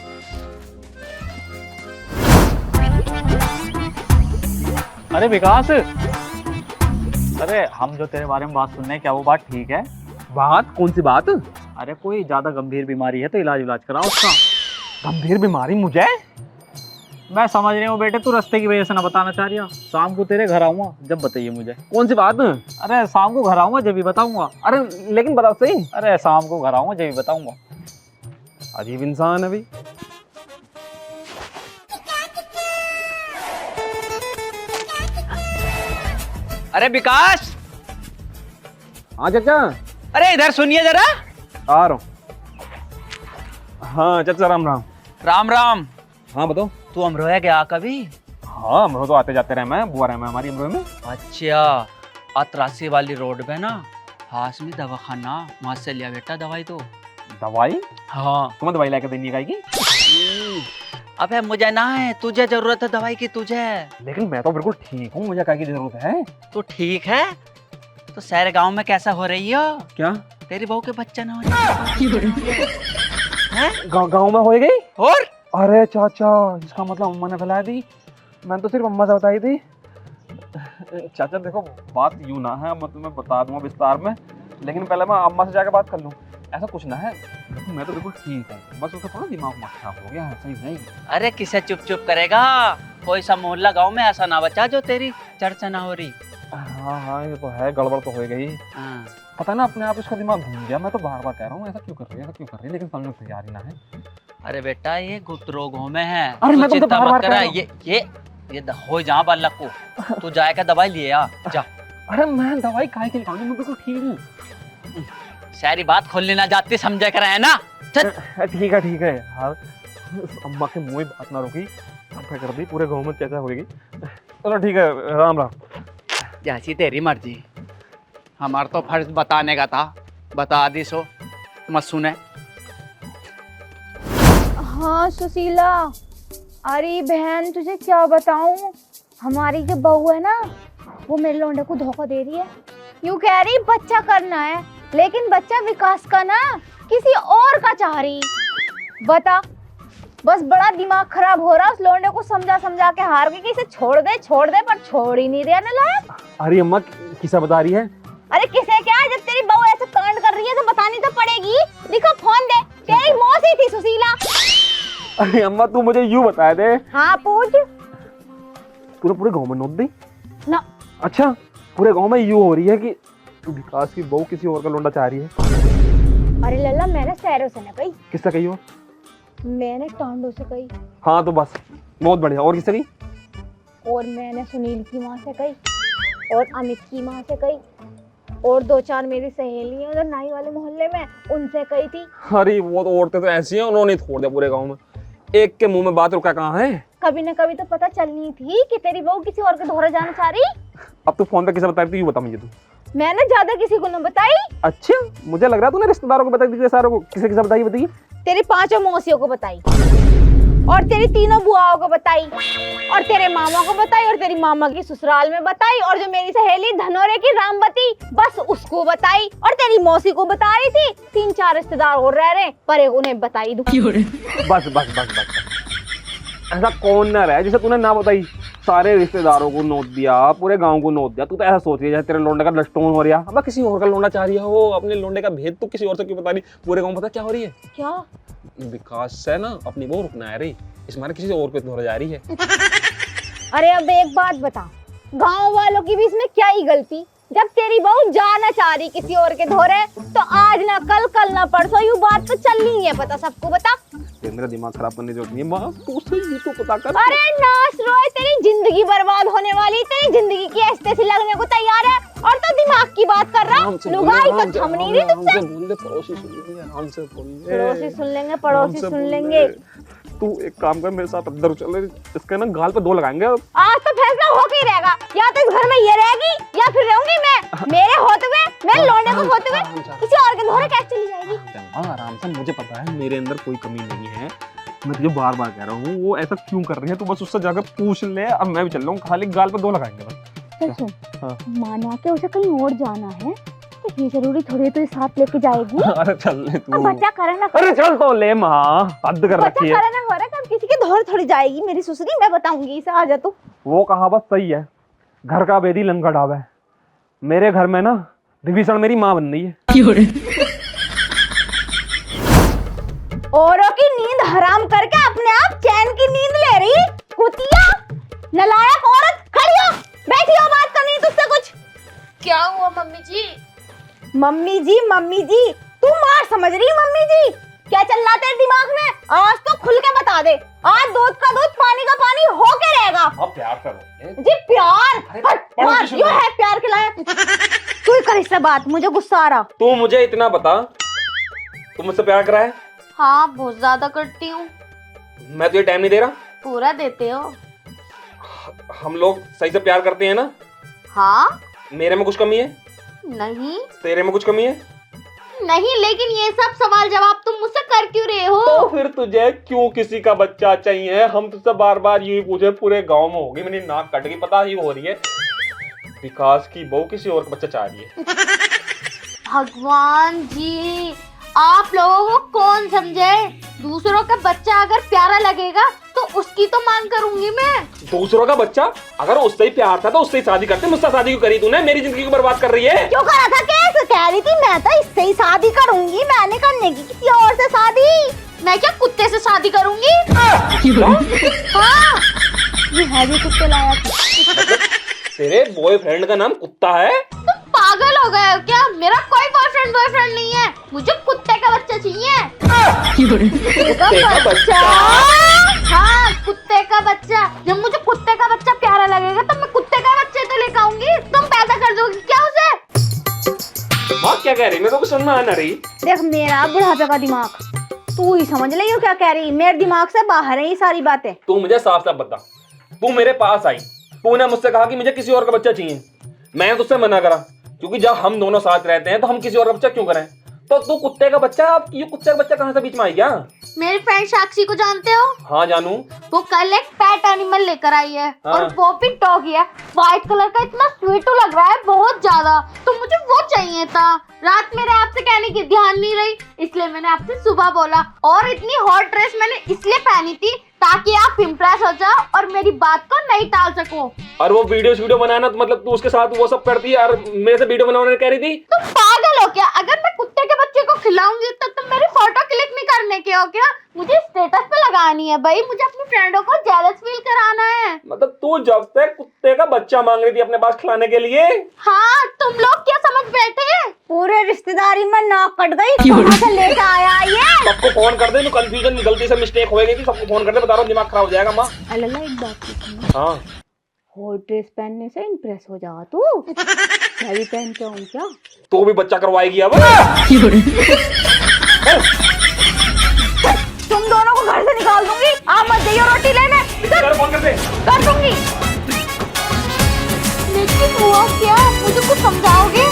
अरे विकास, अरे हम जो तेरे बारे में बात सुन रहे हैं, क्या वो बात ठीक है? बात कौन सी बात? अरे कोई ज्यादा गंभीर बीमारी है तो इलाज कराओ उसका। गंभीर बीमारी मुझे? मैं समझ रही हूँ बेटे, तू रास्ते की वजह से ना बताना चाह रही हो। शाम को तेरे घर आऊंगा जब बताइए मुझे। कौन सी बात? अरे शाम को घर आऊंगा जब भी बताऊंगा। अरे लेकिन बताओ सही। अरे शाम को घर आऊंगा जब भी बताऊंगा। अजीब इंसान है भाई। अरे विकास, हाँ चाचा, अरे इधर सुनिए जरा। आ रहा हूँ। हाँ चाचा, राम राम। राम राम। हाँ बताओ। तू अमरोहा गया कभी? हाँ अमरोह तो आते जाते रहे, मैं बुआ रहे मैं हमारी अमरोह में। अच्छा, अतरासी वाली रोड पे ना पास में दवाखाना, वहां से लिया बेटा दवाई तो। दवाई? हाँ। तुम्हें दवाई लाके देनी है की? अबे मुझे ना है, तुझे जरूरत है दवाई की तुझे। लेकिन मैं तो बिल्कुल ठीक हूँ, मुझे काय की जरूरत है? तो ठीक है, तो शहर गांव में कैसा हो रही हो? क्या? तेरी बहू के बच्चा ना हो जाए? गाँव में हो गई? और अरे चाचा, इसका मतलब अम्मा ने फैला दी, मैंने तो सिर्फ अम्मा से बताई थी। चाचा देखो, बात यूँ ना है, मैं तुम्हें बता दूंगा विस्तार में, लेकिन पहले मैं अम्मा से जाकर बात कर लूँ। ऐसा कुछ ना है, मैं तो बिल्कुल ठीक हूँ, बस उसका थोड़ा दिमाग खराब हो गया है, सही नहीं। अरे किसे चुप चुप करेगा, कोई सा मोहल्ला गांव में ऐसा ना बचा जो तेरी चर्चा ना हो रही। हाँ हाँ ये तो है, गड़बड़ तो हो गई। हाँ। पता ना अपने आप इसका दिमाग घूम गया, मैं तो बार बार कह रहा हूँ ऐसा क्यों कर रही है, ऐसा क्यों कर रही है, लेकिन समझने को तैयार ही ना है। अरे बेटा ये गुप्त रोगों में है, अरे मैं तो चिंता बार-बार मत कह करा। रहा हूँ। ये हो जहाँ बालक को, तू जाएगा दवाई लिए आ जा। अरे मैं दवाई काहे के लिए खाऊंगी, मैं बिल्कुल ठीक हूँ। सारी बात खोलने ना जाती, समझे कर है ना। ठीक है यार, अम्मा के मुंह ही बात ना रोकी, अब कर दी, पूरे गाँव में कैसा होगी। चलो ठीक है, राम राम। जैसी तेरी मर्जी, हमारा तो फर्ज बताने का था, बता दी सो मत सुने। हाँ सुशीला, अरे बहन तुझे क्या बताऊं, हमारी जो बहू है ना, वो मेरे लौंडे को धोखा दे रही है। यूं कह रही बच्चा करना है, लेकिन बच्चा विकास का ना किसी और का चाह रही। बता, बस बड़ा दिमाग खराब हो रहा, उस लौंडे को समझा समझा के हार गई कि इसे छोड़ दे, पर छोड़ ही नहीं रहा ना लायक। अरे अम्मा किसा बता रही है? अरे किसे क्या, जब तेरी बहू ऐसे कांड कर रही है तो बतानी तो पड़ेगी। दिखा फोन दे, तेरी मौसी थी सुशीला। अरे अम्मा तू मुझे यूं बताए दे। हाँ पूछ। तूने पूरे गांव में नोट दी ना। अच्छा, पूरे गांव में यूं हो रही है कि तू विकास की बहू किसी और का लौंडा चाह रही है। अरे लल्ला, मैंने सैरों से न कही, किससे कही हो? मैंने टांडो से कही, हाँ तो बस बहुत बढ़िया। और किससे कही? और मैंने सुनील की माँ से कही, और अमित की माँ से कही, और 2-4 मेरी सहेली उधर नाई वाले मोहल्ले में, उनसे कही थी। अरे वो तो औरतें तो ऐसी हैं, उन्होंने छोड़ दिया पूरे गांव में। एक के मुंह में बात रुका कहाँ है? कभी न कभी तो पता चलनी थी कि तेरी बहू किसी और के धोरे जाना चाह रही। अब तू फोन पे किसे बता रही थी, ये बता मुझे तू। मैंने ज्यादा किसी को न बताई। अच्छा, मुझे लग रहा है तूने रिश्तेदारों को बताई, सारों को। किसे किसे बताई बताइए? तेरी 5 मौसियों को बताई, और तेरी 3 बुआओं को बताई, और तेरे मामा को बताई, और तेरी मामा की ससुराल में बताई, और जो मेरी सहेली धनौरे की रामवती, बस उसको बताई, और तेरी मौसी को बता रही थी। 3-4 रिश्तेदार और रह रहे, पर एक उन्हें बताई दूं। बस बस बस बस ऐसा कौन ना रहा जिसे तूने ना बताई। सारे रिश्तेदारों को नोट दिया, पूरे गांव को नोट दिया, तू तो ऐसा सोच रही है जैसे तेरे लोंडे का लस्टोन हो रहा। अब किसी और का लोंडा चाह रही है, वो अपने लोंडे का भेद तू किसी और से क्यों बता रही? पूरे गांव पता क्या हो रही है? क्या? विकास से ना अपनी वो रुकना है रही, इस मारे किसी और पे धोरा जा रही है। अरे अब एक बात बता, गांव वालों की भी इसमें क्या ही गलती? जब तेरी बहू जाना चाह रही किसी और के धोरे, तो आज ना कल, कल ना परसों, यूं बात तो चलनी है, पता सबको। बता मेरा दिमाग खराब करने की जरूरत नहीं है माँ, तू उससे ये तो पता कर। अरे नाश रोए, तेरी जिंदगी बर्बाद होने वाली, तेरी जिंदगी की ऐसे से लगने को तैयार है और तो दिमाग की बात कर रहा। लुगाई तो थम नहीं रही तुझसे। बोल दे, पड़ोसी सुन लेंगे, आराम से बोल दे। पड़ोसी सुन लेंगे, पड़ोसी सुन लेंगे। तू एक काम कर, मेरे साथ अंदर चल, इसके ना गाल पे 2 लगाएंगे। आज तो फैसला होके ही रहेगा, या तो इस घर में ये रहेगी या फिर रहूंगी मैं। मेरे होते हुए, मेरे लौंडे को होते हुए किसी और के धोरे कैसे चली जाएगी। हाँ आराम से, मुझे पता है मेरे अंदर कोई कमी नहीं है, मैं तुझे बार बार कह रहा हूँ वो ऐसा क्यों कर रही है, तू बस उससे जाकर पूछ ले। अब मैं भी चल रहा हूँ, खाली गाल पे 2 लगाएंगे बस। सुन, हाँ। माना के उसे कहीं और जाना है तो ये जरूरी थोड़ी तो साथ लेके जाएगी। अरे चल ले तू, बच्चा करे ना, अरे चल तो ले माँ, हद कर बच्चा रखी है। करे ना करे, कब किसी के धोरे थोड़ी जाएगी मेरी सुसरी। मैं बताऊंगी इसे, आ जा तू। वो कहावत सही है, घर का बेदी लंका ढाबा है। मेरे घर में ना विभीषण मेरी माँ बन रही है। औरों की नींद हराम करके अपने आप चैन की नींद ले रही कुतिया, नालायक औरत। खड़ी हो, बैठी हो, बात करनी है तुझसे कुछ। क्या हुआ मम्मी जी? मम्मी जी तू मार समझ रही है? मम्मी जी क्या चल रहा तेरे दिमाग में? आज तो खुल के बता दे। आज दूध का दूध, पानी का पानी होके रहेगा। अब प्यार करो जी प्यार, हट, पड़ोसी सुन यो रहे। है प्यार के लायक। तू कर इससे बात, मुझे गुस्सा आ रहा। तू मुझे इतना बता, तू मुझसे प्यार करा है? हाँ बहुत ज्यादा करती हूँ। मैं तुझे टाइम नहीं दे रहा? पूरा देते हो? हम लोग सही से प्यार करते हैं ना? हाँ। मेरे में कुछ कमी है? नहीं तेरे में कुछ कमी है? नहीं, लेकिन ये सब सवाल जवाब तुम मुझसे कर क्यों रहे हो? तो फिर तुझे क्यों किसी का बच्चा चाहिए? हम तुझसे बार बार यही पूछे, पूरे गांव में होगी, मेरी नाक कट गई, पता ही हो रही है विकास की बहू किसी और का बच्चा चाह रही है। भगवान जी, आप लोगों को कौन समझे? दूसरों का बच्चा अगर प्यारा लगेगा तो उसकी तो मांग करूंगी मैं। दूसरों का बच्चा? अगर उससे ही प्यार था तो उससे ही शादी करते। मुझसे शादी क्यों करी तूने? मेरी जिंदगी को बर्बाद कर रही है। क्यों करा था? कैसे कह रही थी? मैं तो इससे ही शादी करूंगी, मैंने करने की किसी और से शादी। मैं क्या कुत्ते से शादी करूंगी? हाँ, ये है भी कुत्ते लायक। तेरे बॉयफ्रेंड का नाम कुत्ता है? तुम पागल हो गए हो क्या? मेरा कोई बॉयफ्रेंड नहीं है, मुझे कुत्ते का बच्चा चाहिए। कुत्ते का बच्चा? हाँ, कुत्ते का बच्चा। जब मुझे कुत्ते का बच्चा प्यारा लगेगा तो मैं कुत्ते का बच्चे तो लेकर आऊंगी। तुम पैदा कर दोगी क्या उसे? माँ क्या कह रही? मैं तो कुछ समझ में आ ना रही। देख मेरा बुढ़ापे का दिमाग, तू ही समझ ले। क्या कह रही? मेरे दिमाग से बाहर है ये सारी बातें। तू मुझे साफ साफ बता, तू मेरे पास आई, तूने मुझसे कहा कि मुझे किसी और का बच्चा चाहिए, मैंने तुझसे मना करा क्योंकि जब हम दोनों साथ रहते हैं तो हम किसी और का बच्चा क्यों करें? तो तू कुत्ते का बच्चा, अब ये कुत्ते का बच्चा कहाँ से बीच में आई क्या? मेरी फ्रेंड साक्षी को जानते हो? हाँ जानू। वो कल एक पेट एनिमल लेकर आई है। हाँ। और वो भी डॉगी है, व्हाइट कलर का, इतना स्वीट लग रहा है बहुत ज्यादा। तो मुझे वो चाहिए था। रात मेरे आपसे कहने की ध्यान नहीं रही, इसलिए मैंने आपसे सुबह बोला। और इतनी हॉट ड्रेस मैंने इसलिए पहनी थी ताकि आप इम्प्रेस हो जाओ और मेरी बात को नहीं टाल सको। और वो वीडियो बनाना, तो मतलब तू उसके साथ वो सब करती है और मेरे से वीडियो बनाने कह रही थी? तुम पागल हो क्या? अगर मैं कुत्ते के बच्चे को खिलाऊंगी तो तुम मेरी फोटो क्लिक नहीं करने के हो क्या? मुझे स्टेटस पे लगानी है भाई, मुझे अपनी फ्रेंडों को जेलस फील कराना है। मतलब तू जब से कुत्ते का बच्चा मांग रही थी अपने पास खिलाने के लिए? हाँ, तुम लोग क्या समझ बैठे? पूरे रिश्तेदारी में नाक कट गई। कहाँ से लेके आया ये? सबको फोन कर दे, तो कंफ्यूजन गलती से मिस्टेक हो गई थी, सबको फोन कर दे, बता रहा हूँ दिमाग खराब हो जाएगा माँ। अल्लाह एक बात पूछूं, हाँ हॉट ड्रेस पहनने से इम्प्रेस हो जा तू? मैं भी पहन के आऊं क्या? तो भी बच्चा करवाएगी अब? तुम दोनों को घर से निकाल दूंगी। आप मत जाइए रोटी लेने। फोन कर दे। कर दूंगी। लेकिन हुआ क्या? मुझे कुछ समझाओगे?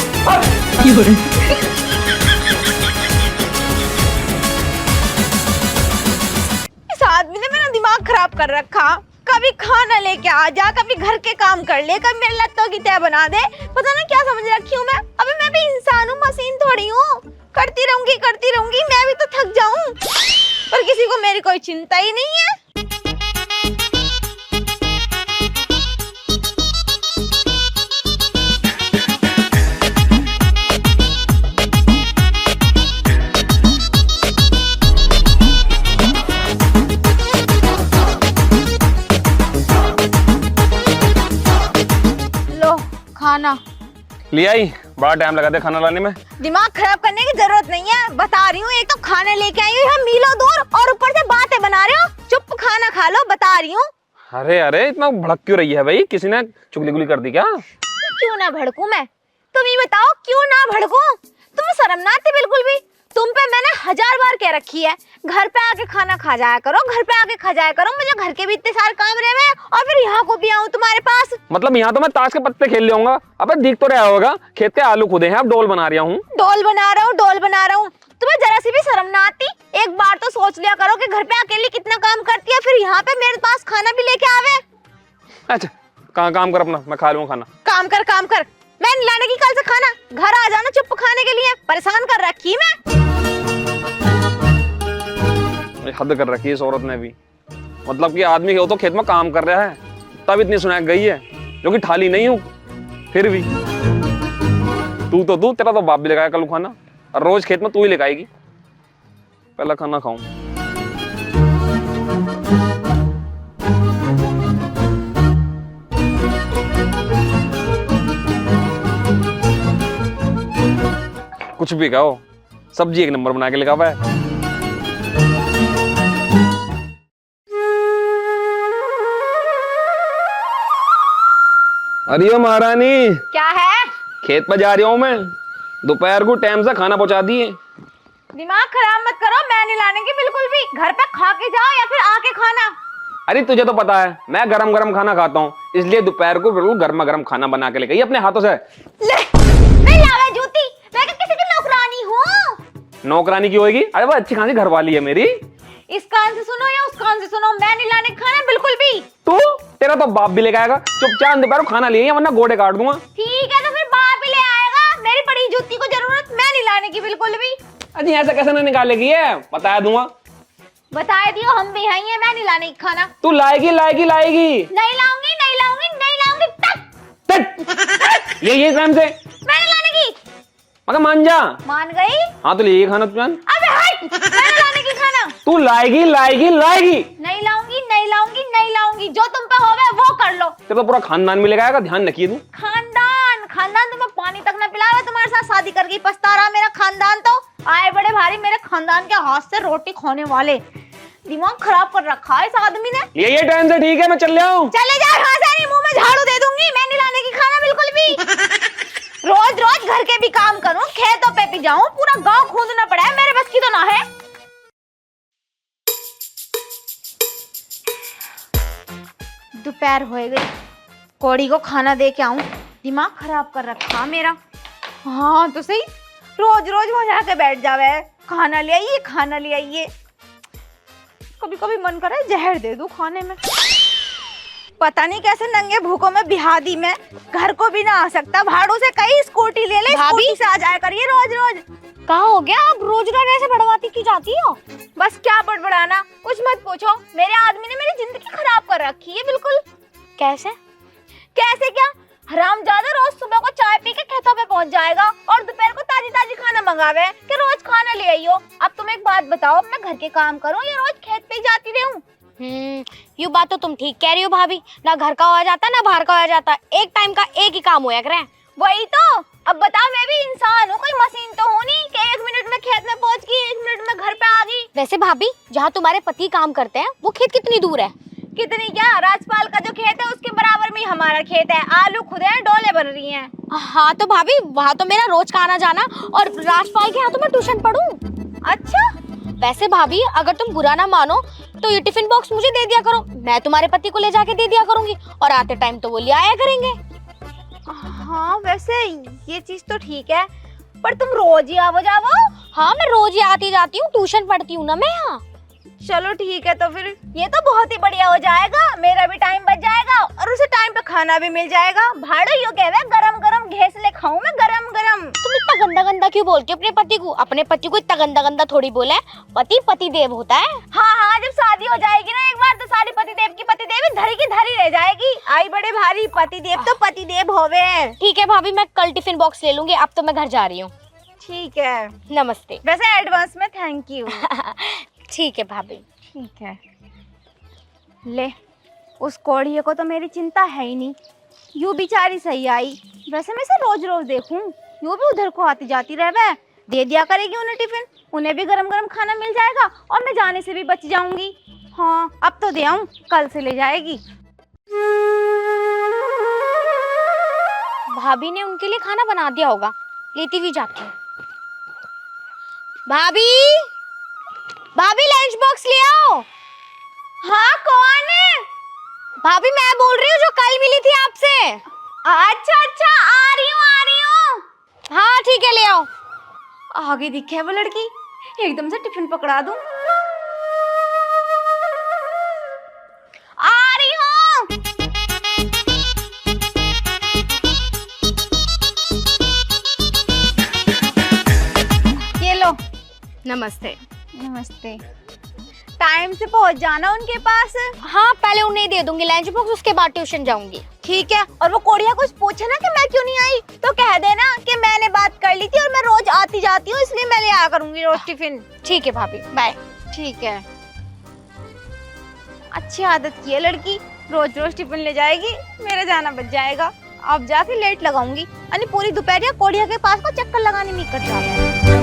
इस आदमी ने मेरा दिमाग खराब कर रखा। कभी खाना लेके आ जा, कभी घर के काम कर ले, कभी मेरे लत्तों की तय बना दे। पता नहीं क्या समझ रखी हूँ मैं। अबे मैं भी इंसान हूँ, मशीन थोड़ी हूँ। करती रहूंगी, मैं भी तो थक जाऊं। पर किसी को मेरी कोई चिंता ही नहीं है। लो खाना। ले आई, बड़ा टाइम लगा दे खाना लाने में। दिमाग खराब करने की जरूरत नहीं है, बता रही हूँ। एक तो खाना लेके आई हूँ मीलों दूर और ऊपर से बातें बना रहे हो। चुप खाना खा लो, बता रही हूँ। अरे अरे इतना भड़क क्यों रही है भाई? किसी ने चुगली गुली कर दी क्या? क्यों ना भड़कूं मैं? तुम ही बताओ क्यों ना भड़कूं? तुम्हें शर्म ना आती बिल्कुल भी? तुम पे मैंने 1000 बार कह रखी है घर पे आके खाना खा जाया करो, घर पे आके खा जाया करो। मुझे घर के भी इतने सारे काम रहे हैं और फिर यहाँ को भी आऊँ तुम्हारे पास। मतलब यहाँ तो मैं ताश के पत्ते खेल लूंगा। अबे दिख तो रहा होगा, खेत के आलू खुदे हैं, अब डोल बना रहा हूँ। डोल बना रहा हूँ, डोल बना रहा हूँ। तुम्हें जरा सी भी शर्म ना आती? एक बार तो सोच लिया करो कि घर पे अकेली कितना काम करती है, फिर यहाँ पे मेरे पास खाना भी लेके आवे। अच्छा कहाँ काम कर अपना, मैं खा लूँ खाना। काम कर, काम कर। मैं नहीं लाने की कल से खाना, घर आ जाना चुप खाने के लिए। परेशान कर रखी मैं। हद कर रखी है इस औरत ने भी। मतलब कि आदमी हो तो खेत में काम कर रहा है तब इतनी सुनाई गई है, जो कि ठाली नहीं हूँ फिर भी। तू तेरा तो बाप भी लगाया कल खाना, और रोज खेत में तू ही लगाएगी। पहला खाना खाऊं। कुछ भी कहो, सब्जी एक नंबर बना के लगा हुआ है। अरे महारानी, क्या है? खेत पर जा रहा हूँ मैं, दोपहर को टाइम से खाना पहुंचा दिए। दिमाग खराब मत करो, मैं नहीं लाने की बिल्कुल भी। घर पे खा के जाओ या फिर आके खाना। अरे तुझे तो पता है मैं गरम गरम खाना खाता हूँ, इसलिए दोपहर को बिल्कुल गर्मा गर्म खाना बना के लेके आई अपने हाथों से। ले, नहीं लावे जूती, मैं किसी की नौकरानी हूँ। नौकरानी की होगी? अरे वो अच्छी खासी घरवाली है मेरी। इस कान से सुनो या उस कान से सुनो, मैं नहीं लाने खाना बिल्कुल भी। तू तेरा तो बाप भी लेके आएगा। चुपचाप दोपहर को खाना ले वरना गोड़े काट दूंगा। ठीक है तो फिर बाप ही ले आएगा, मेरी बड़ी जूती को जरूरत, मैं नहीं लाने की बिल्कुल भी। अजी ऐसा कैसे नहीं निकालेगी है, बता दूंगा। बता दियो, हम भी हैं, मैं नहीं लाने की खाना। तू लाएगी लाएगी लाएगी। नहीं लाऊंगी, नहीं लाऊंगी, नहीं लाऊंगी। ये टाइम से मैं नहीं लाने की। मगर मान जा। मान गई। हाँ तो ले खाना तुझान। अबे हट, मैं नहीं लाने की खाना। तू लाएगी लाएगी लाएगी। नहीं लाऊंगी, नहीं लाऊंगी, नहीं लाऊंगी। जो तुम पे होवे वो कर लो। तेरे तो पूरा खानदान में लेके आएगा, ध्यान रखिए तू। खानदान, खानदान तुम्हें पानी तक न पिलावे। तुम्हारे साथ शादी करके पछता रहा मेरा खानदान। तो आए बड़े भारी मेरे खानदान के हाथ से रोटी खाने वाले। दिमाग खराब कर रखा है इस आदमी ने। ये टाइम से ठीक है, मैं चल रहा हूँ। चले जा यहाँ से, नहीं मुंह में झाड़ू दे दूंगी। मैं नहीं लाने की खाना बिल्कुल भी। रोज रोज घर के भी काम करूं, खेतों पे भी जाऊं, पूरा गांव खूंदना पड़ा है, मेरे बस की तो ना है। दोपहर हो गई, कौड़ी को खाना दे के आऊं। दिमाग खराब कर रखा मेरा। हाँ तो सही, रोज रोज वहां जाके बैठ जावे, खाना ले आइए, खाना ले आइए। कभी कभी मन करे जहर दे दूं खाने में। पता नहीं कैसे नंगे भूखों में बिहा दी मैं। घर को भी ना आ सकता, भाड़ों से कहीं स्कूटी ले ले, स्कूटी से आ जाया करिए रोज रोज। कहाँ हो गया? आप रोज रोज ऐसे बड़वाती क्यों जाती हो? बस क्या बड़बड़ाना, कुछ मत पूछो। मेरे आदमी ने मेरी जिंदगी खराब कर रखी है बिल्कुल। कैसे? कैसे क्या? हरामजादा रोज सुबह को चाय पी के खेतों पे पहुंच जाएगा और दोपहर को ताजी ताजी खाना मंगावे कि रोज खाना ले आइयो। अब तुम एक बात बताओ, मैं घर के काम करूं या रोज खेत पे जाती रहूं? ये बात तो तुम ठीक कह रही हो भाभी। ना घर का हो जाता ना बाहर का हो जाता, एक टाइम का एक ही काम होया करे। वही तो। अब बता, मैं भी इंसान हूँ, कोई मशीन तो हूँ नहीं कि 1 मिनट में खेत में पहुँच गई, 1 मिनट में घर पे आ गई। वैसे भाभी, जहाँ तुम्हारे पति काम करते हैं वो खेत कितनी दूर है? कितनी क्या, राजपाल का जो खेत है उसके बराबर में हमारा खेत है। आलू खुदे हैं, डोले बन रही हैं। हाँ तो भाभी, वहाँ तो मेरा रोज का आना जाना, और राजपाल के यहाँ तो मैं ट्यूशन पढ़ूं। अच्छा। वैसे भाभी, अगर तुम बुरा ना मानो तो ये टिफिन बॉक्स मुझे दे दिया करो, मैं तुम्हारे पति को ले जाके दे दिया करूंगी, और आते टाइम तो वो ले आया करेंगे। हाँ वैसे ये चीज तो ठीक है, पर तुम रोज ही आवो जावो। हाँ मैं रोज ही आती जाती हूँ, ट्यूशन पढ़ती हूँ ना मैं यहाँ। चलो ठीक है, तो फिर ये तो बहुत ही बढ़िया हो जाएगा। मेरा भी टाइम बच जाएगा और उसे टाइम पे खाना भी मिल जाएगा। भाड़ो यो कहवे गरम गरम घेस ले खाऊं मैं, गरम गरम। तुम इतना गंदा गंदा क्यों बोलती हो अपने पति को? अपने पति को इतना गंदा गंदा थोड़ी बोला है, पति पति देव होता है। हाँ हाँ, जब शादी हो जाएगी ना एक बार, तो सारी पति देव की पति देवी धरी की धरी रह जाएगी। आई बड़े भारी, पति देव तो पति देव होवे। ठीक है भाभी, मैं कल टिफिन बॉक्स ले लूंगी। अब तो मैं घर जा रही हूँ। ठीक है, नमस्ते। वैसे एडवांस में थैंक यू। ठीक है भाभी। ठीक है। ले, उस कौड़िये को तो मेरी चिंता है ही नहीं, यूं बेचारी सही आई, वैसे मैं इसे रोज रोज देखूं, यूं भी उधर को आती जाती रहे, दे दिया करेगी उन्हें टिफिन, उन्हें भी गरम गरम खाना मिल जाएगा और मैं जाने से भी बच जाऊंगी। हाँ अब तो दे आऊं, कल से ले जाएगी। भाभी ने उनके लिए खाना बना दिया होगा, लेती हुई जाती हूँ। भाभी, भाभी लंच बॉक्स ले आओ। हाँ कौन है? भाभी मैं बोल रही हूँ जो कल मिली थी आपसे। अच्छा अच्छा, आ रही हूँ। हाँ ठीक है, ले आओ। आगे दिखे है वो लड़की, एकदम से टिफिन पकड़ा दूं। आ रही हूँ। ये लो। नमस्ते। नमस्ते। टाइम से पहुंच जाना उनके पास। हाँ पहले उन्हें दे दूंगी लंच बॉक्स, उसके बाद ट्यूशन जाऊंगी। ठीक है। और वो कोढ़िया कुछ पूछे ना कि मैं क्यों नहीं आई, तो कह देना कि मैंने बात कर ली थी और मैं रोज आती जाती हूँ, इसलिए मैं ले आया करूंगी रोज टिफिन। ठीक है भाभी, बाय। ठीक है। अच्छी आदत की है लड़की, रोज रोज टिफिन ले जाएगी, मेरा जाना बच जाएगा। अब जाके लेट लगाऊंगी, यानी पूरी दोपहर कोढ़िया के पास को चक्कर लगाने निकल जाऊंगी।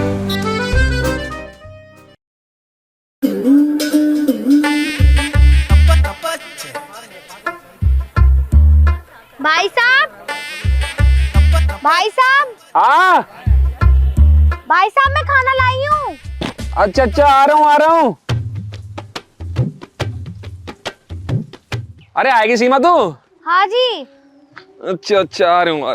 भाई साहब, भाई साहब, हाँ भाई साहब मैं खाना लाई हूँ। अच्छा अच्छा, आ रहा हूँ। अरे आएगी सीमा तू? हाँ जी। अच्छा अच्छा, आ रहा हूँ।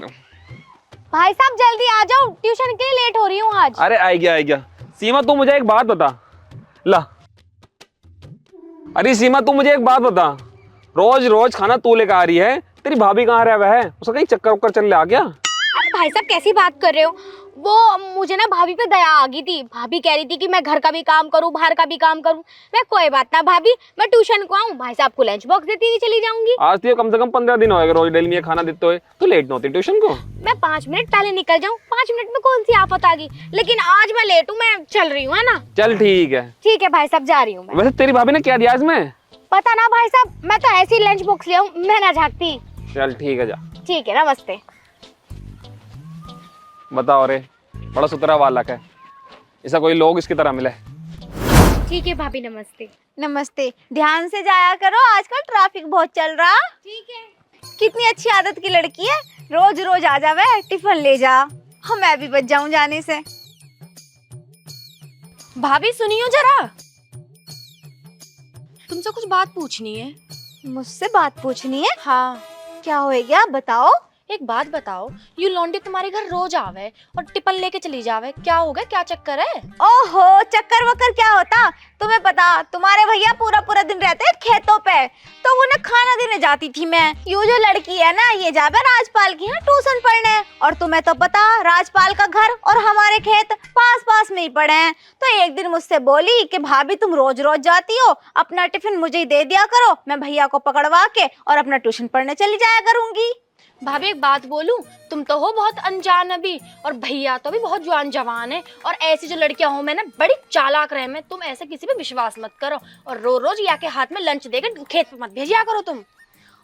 भाई साहब जल्दी आ जाओ, ट्यूशन के लिए लेट हो रही हूँ आज। अरे आएगी। सीमा तू मुझे एक बात बता। ला, अरे सीमा तू मुझे एक बात बता, रोज रोज खाना तू लेकर आ रही है, तेरी भाभी कहाँ रह वह है? उसका कहीं चक्कर उक्कर चल आ गया? अरे भाई साहब कैसी बात कर रहे हो, वो मुझे ना भाभी पे दया आ गई थी। भाभी कह रही थी कि मैं घर का भी काम करूँ, बाहर का भी काम करूँ। मैं कोई बात ना भाभी, मैं ट्यूशन को आऊँ, भाई साहब को लंच बॉक्स देती हुई चली जाऊंगी। आज तो कम से कम 15 दिन होएगा रोज डेली में खाना देते हुए, तो लेट न होती ट्यूशन को? मैं 5 मिनट पहले निकल जाऊँ, 5 मिनट में कौन सी आफत आ गई, लेकिन आज मैं लेट हूँ, मैं चल रही हूँ, है ना? चल ठीक है। ठीक है भाई साहब, जा रही हूँ मैं। वैसे तेरी भाभी ने क्या दिया इसमें? पता ना भाई साहब, मैं तो ऐसी लंच बॉक्स ले आऊँ, मैं ना झाँकती। चल ठीक है, जा। ठीक है, नमस्ते। बताओ रे, बड़ा सुथरा बालक है, ऐसा कोई लोग इसकी तरह मिले? ठीक है भाभी, नमस्ते। नमस्ते। ध्यान से जाया करो, आजकल ट्रैफिक बहुत चल रहा। ठीक है। कितनी अच्छी आदत की लड़की है, रोज रोज आ जावे, टिफिन ले जा। हाँ मैं भी बच जाऊं जाने से। भाभी सुनियो जरा, तुमसे कुछ बात पूछनी है। मुझसे बात पूछनी है? हाँ। क्या होएगा बताओ। एक बात बताओ, यू लौंडी तुम्हारे घर रोज आवे और टिफिन लेके चली जावे, क्या होगा, क्या चक्कर है? ओहो, चक्कर वक्कर क्या होता? तुम्हें पता, तुम्हारे भैया पूरा पूरा दिन रहते हैं खेतों पे, तो उन्हें खाना देने जाती थी मैं। ये जो लड़की है ना, ये जावे राजपाल की यहाँ ट्यूशन पढ़ने, और तुम्हें तो पता राजपाल का घर और हमारे खेत पास पास में ही पड़े हैं। तो एक दिन मुझसे बोली कि भाभी तुम रोज रोज जाती हो, अपना टिफिन मुझे ही दे दिया करो, मैं भैया को पकड़वा के और अपना ट्यूशन पढ़ने चली जाया करूंगी। भाभी एक बात बोलूं, तुम तो हो बहुत अनजान अभी, और भैया तो भी बहुत जवान जवान है, और ऐसी जो लड़कियां हो मैं ना बड़ी चालाक रहे, मैं तुम ऐसे किसी पे विश्वास मत करो, और रोज रोज या के हाथ में लंच देकर खेत पे मत भेजिया करो तुम।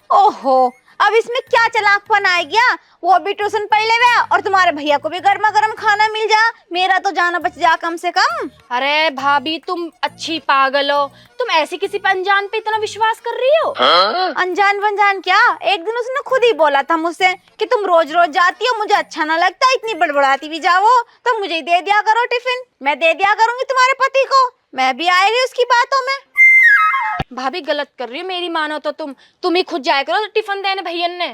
ओहो, अब इसमें क्या चालाकपन आ गया? वो भी ट्यूशन पढ़ ले वे और तुम्हारे भैया को भी गर्मा गर्म खाना मिल जा, मेरा तो जाना बच जा कम से कम। अरे भाभी तुम अच्छी पागल हो, तुम ऐसी किसी पे अनजान पे इतना विश्वास कर रही हो? अनजान वनजान क्या, एक दिन उसने खुद ही बोला था मुझसे कि तुम रोज रोज जाती हो, मुझे अच्छा ना लगता, इतनी बड़बड़ाती भी जाओ, तो मुझे ही दे दिया करो टिफिन, मैं दे दिया करूंगी तुम्हारे पति को, मैं भी आएगी उसकी बातों में। भाभी गलत कर रही हो, मेरी मानो तो तुम ही खुद जाया करो टिफिन देने भैया ने।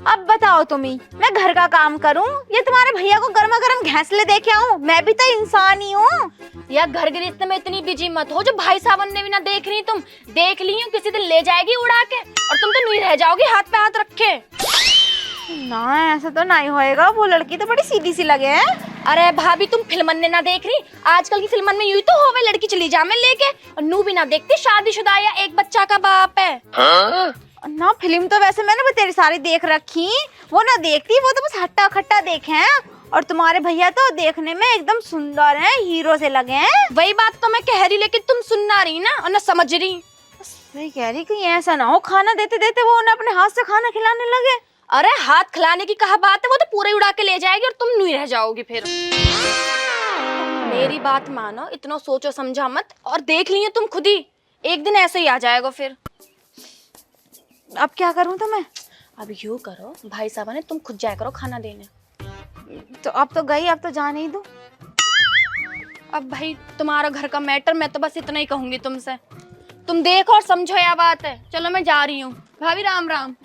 अब बताओ तुम ही, मैं घर का काम करूं या तुम्हारे भैया को गर्मा गर्म घैंसले दे के आऊं? मैं भी तो इंसान ही हूँ। या घर गृहस्थ में इतनी बिजी मत हो जो भाई साहब ने भी ना देख रही, तुम देख ली हो, किसी दिन ले जाएगी उड़ा के, और तुम तो नहीं रह जाओगी हाथ पे हाथ रखे। ना ऐसा तो नहीं होएगा, वो लड़की तो बड़ी सीधी सी लगे है। अरे भाभी तुम फिल्मन ने ना देख रही, आजकल की फिल्मन में यूं तो होवे लड़की चली जा में लेके, और नू भी ना देखती शादीशुदा या एक बच्चा का बाप है। ना फिल्म तो वैसे मैंने भी तेरी सारी देख रखी, वो ना देखती, वो तो बस हट्टा खट्टा देखे हैं, और तुम्हारे भैया तो देखने में एकदम सुंदर हैं, हीरो से लगे हैं। वही बात तो मैं कह रही, लेकिन तुम सुनना रही ना और ना समझ रही। वही कह रही कि ऐसा ना हो खाना देते देते वो उन्हें अपने हाथ से खाना खिलाने लगे। अरे हाथ खिलाने की कहा बात है, वो तो पूरा ही उड़ा के ले जाएगी और तुम नहीं रह जाओगी फिर। मेरी बात मानो, इतना सोचो समझा मत, और देख लिए तुम खुद ही, एक दिन ऐसे ही आ जाएगा फिर। अब क्या करूं तो मैं? अब यूं करो, भाई साहब ने तुम खुद जाया करो खाना देने। तो अब तो गई, अब तो जाने ही दो। अब भाई तुम्हारा घर का मैटर, मैं तो बस इतना ही कहूंगी तुमसे, तुम देखो और समझो या बात है। चलो मैं जा रही हूँ। भाभी राम राम।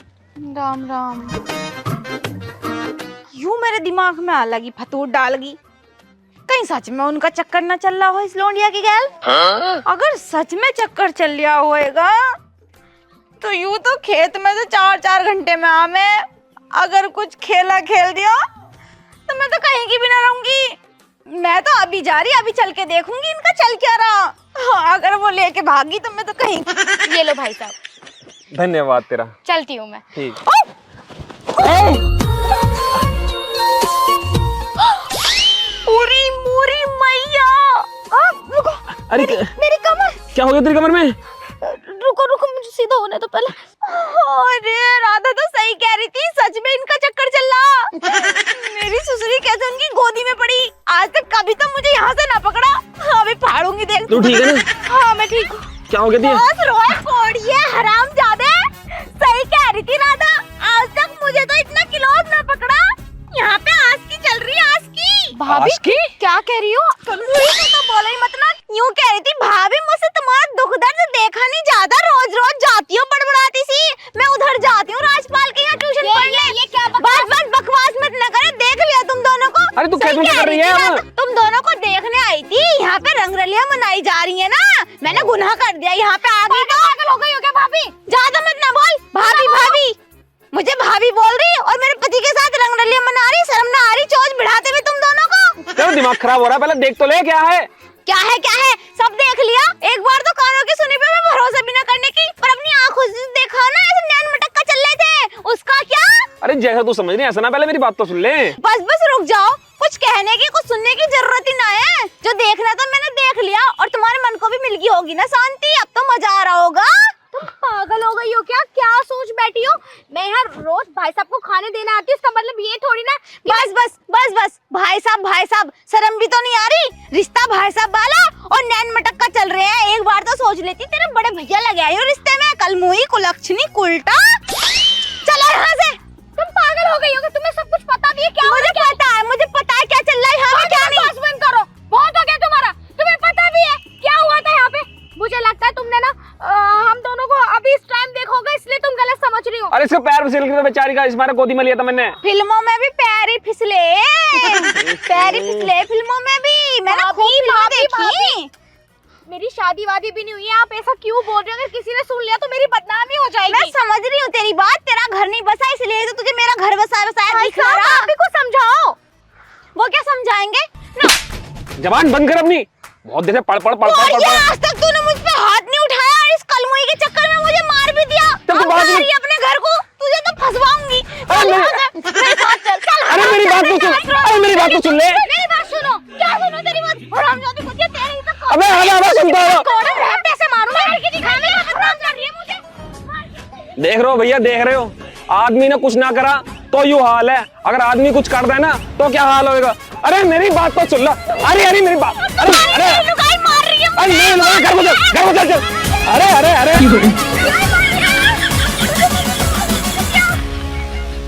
राम राम। यूं मेरे दिमाग में आ लगी फतूर डाल गई, कहीं सच में उनका चक्कर ना चल रहा हो इस लोंडिया की गैल। अगर सच में चक्कर चल रहा होएगा तो यूं तो खेत में से 4-4 घंटे में आ मैं, अगर कुछ खेला खेल दिया तो मैं तो कहीं की भी ना रहूंगी। मैं तो अभी जा रही, अभी चल के देखूंगी इनका चल क्या रहा। हाँ, अगर वो लेके भागी तो मैं तो कहीं। ये लो भाई साहब। धन्यवाद तेरा। चलती हूँ मैं। ठीक। पूरी मूरी मैया। रुको, अरे मेरी कमर। क्या हो गया तेरी कमर में? रुको रुको, मुझे सीधा होने तो पहले। अरे राधा तो सही कह रही थी, सच में इनका चक्कर चल रहा। मेरी ससुरी कैसे उनकी गोदी में पड़ी, आज तक कभी तो मुझे यहाँ से ना पकड़ा। हाँ, अभी फाड़ूंगी देख। तू ठीक है ना? हाँ मैं ठीक हूँ। क्या हो गया? बस रोए फोड़िए हरामजादे। सही कह रही थी राधा, आज तक मुझे तो इतना क्लोज ना पकड़ा। यहाँ पे आज की चल रही है, आज की। भाभी क्या कह रही हो? तो बोला ही मत ना। यूं कह रही थी भाभी, मुझसे तुम्हारा दुख दर्द देखा नहीं जाता, रोज रोज जाती हो बड़बड़ाती सी। मैं उधर जाती हूँ राजपाल के यहाँ ट्यूशन पढ़ने। ये क्या बस बकवास मत न करे, देख लिया तुम दोनों को। अरे तू खेत में क्या कर रही है अब? तुम दोनों को देखने आई थी, यहाँ पे रंगरलियां मनाई जा रही है ना। मैंने गुनाह कर दिया, यहाँ पे आ गई तो पागल हो गई हो क्या भाभी? ज्यादा मत ना बोल। भाभी भाभी मुझे भाभी बोल रही और मेरे पति के साथ रंगरलियां मना रही, शर्म ना आ रही चोंच बढ़ाते हुए तुम दोनों को? तेरा दिमाग खराब हो रहा है, पहले देख तो ले क्या है। क्या है क्या है, सब देख लिया। एक बार तो कानों की सुनी पे मैं भरोसा भी ना करने की, पर अपनी आंखों से देखा ना, ऐसे नैन मटक्का चल रहे थे, उसका क्या? अरे जैसा तू समझ नहीं, ऐसा ना, पहले मेरी बात तो सुन ले। बस रुक जाओ, कुछ कहने की कुछ सुनने की जरूरत ही ना है। जो देखना था मैंने देख लिया, और तुम्हारे मन को भी मिल गई होगी ना शांति। अब तो मजा आ रहा होगा। तुम पागल हो गई हो क्या? क्या सोच बैठी हो? मैं यहाँ रोज भाई साहब को खाने देने आती हूँ, इसका मतलब ये थोड़ी ना। बस भाई साहब, शर्म भी तो नहीं आ रही? रिश्ता भाई साहब वाला और नैन मटक्का चल रहे हैं। एक बार तो सोच लेती, तेरे बड़े भैया लगे आए हो रिश्ते में, कलमुई कुलक्षणी उल्टा। चलो यहाँ से। तुम पागल हो गई हो, तुम्हें सब कुछ पता भी है क्या? मुझे पता है क्या चल रहा है यहाँ पे, क्या नहीं। बस बंद करो, बहुत हो गया तुम्हारा। तुम्हें पता भी है क्या हुआ था यहाँ पे? मुझे लगता है तुमने ना हम दोनों को अभी इस टाइम देखोगे, इसलिए तुम गलत समझ रही हो। अरे इसका पैर फिसल गया बेचारी का, इस बार गोदी में लिया था मैंने। फिल्मों में भी पैर ही फिसले। फिल्मों में भी मैंने खूब फिल्में देखी। मेरी शादी वादी भी नहीं हुई है, आप ऐसा क्यों बोल रहे हो? अगर किसी ने सुन लिया तो मेरी बदनामी हो जाएगी। मैं समझ रही हूँ तेरी बात, तेरा घर नहीं बसा इसलिए तो तुझे मेरा घर बसाया दिख रहा। आप भी को समझाओ। वो क्या समझाएंगे ना? जबान बंद कर अपनी, बहुत देर से पढ़। आज तक तूने मुझ पे हाथ नहीं उठाया और इस कलमुई के चक्कर में मुझे मार भी दिया। तब अब बाद जा में- रही है अपने घर को, तुझे तो फंसवाऊंगी। मेरे साथ चल। अरे मेरी बात तो सुन, अरे मेरी बात तो सुन ले। मेरी बात सुनो। क्या सुनो तेरी बात? हरामजादी मुझे तेरे ही तो अबे सुनता हो। कोड़े रहते से मारूंगा लड़की दिखाने का बदनाम कर रही है मुझे। देख रहे हो भैया, देख रहे हो, आदमी ने कुछ ना करा तो यूं हाल है, अगर आदमी कुछ कर दे ना तो क्या हाल होएगा। अरे मेरी बात तो सुन लो। अरे मेरी बात, अरे लुगाई मार रही है अरे घर को चल। अरे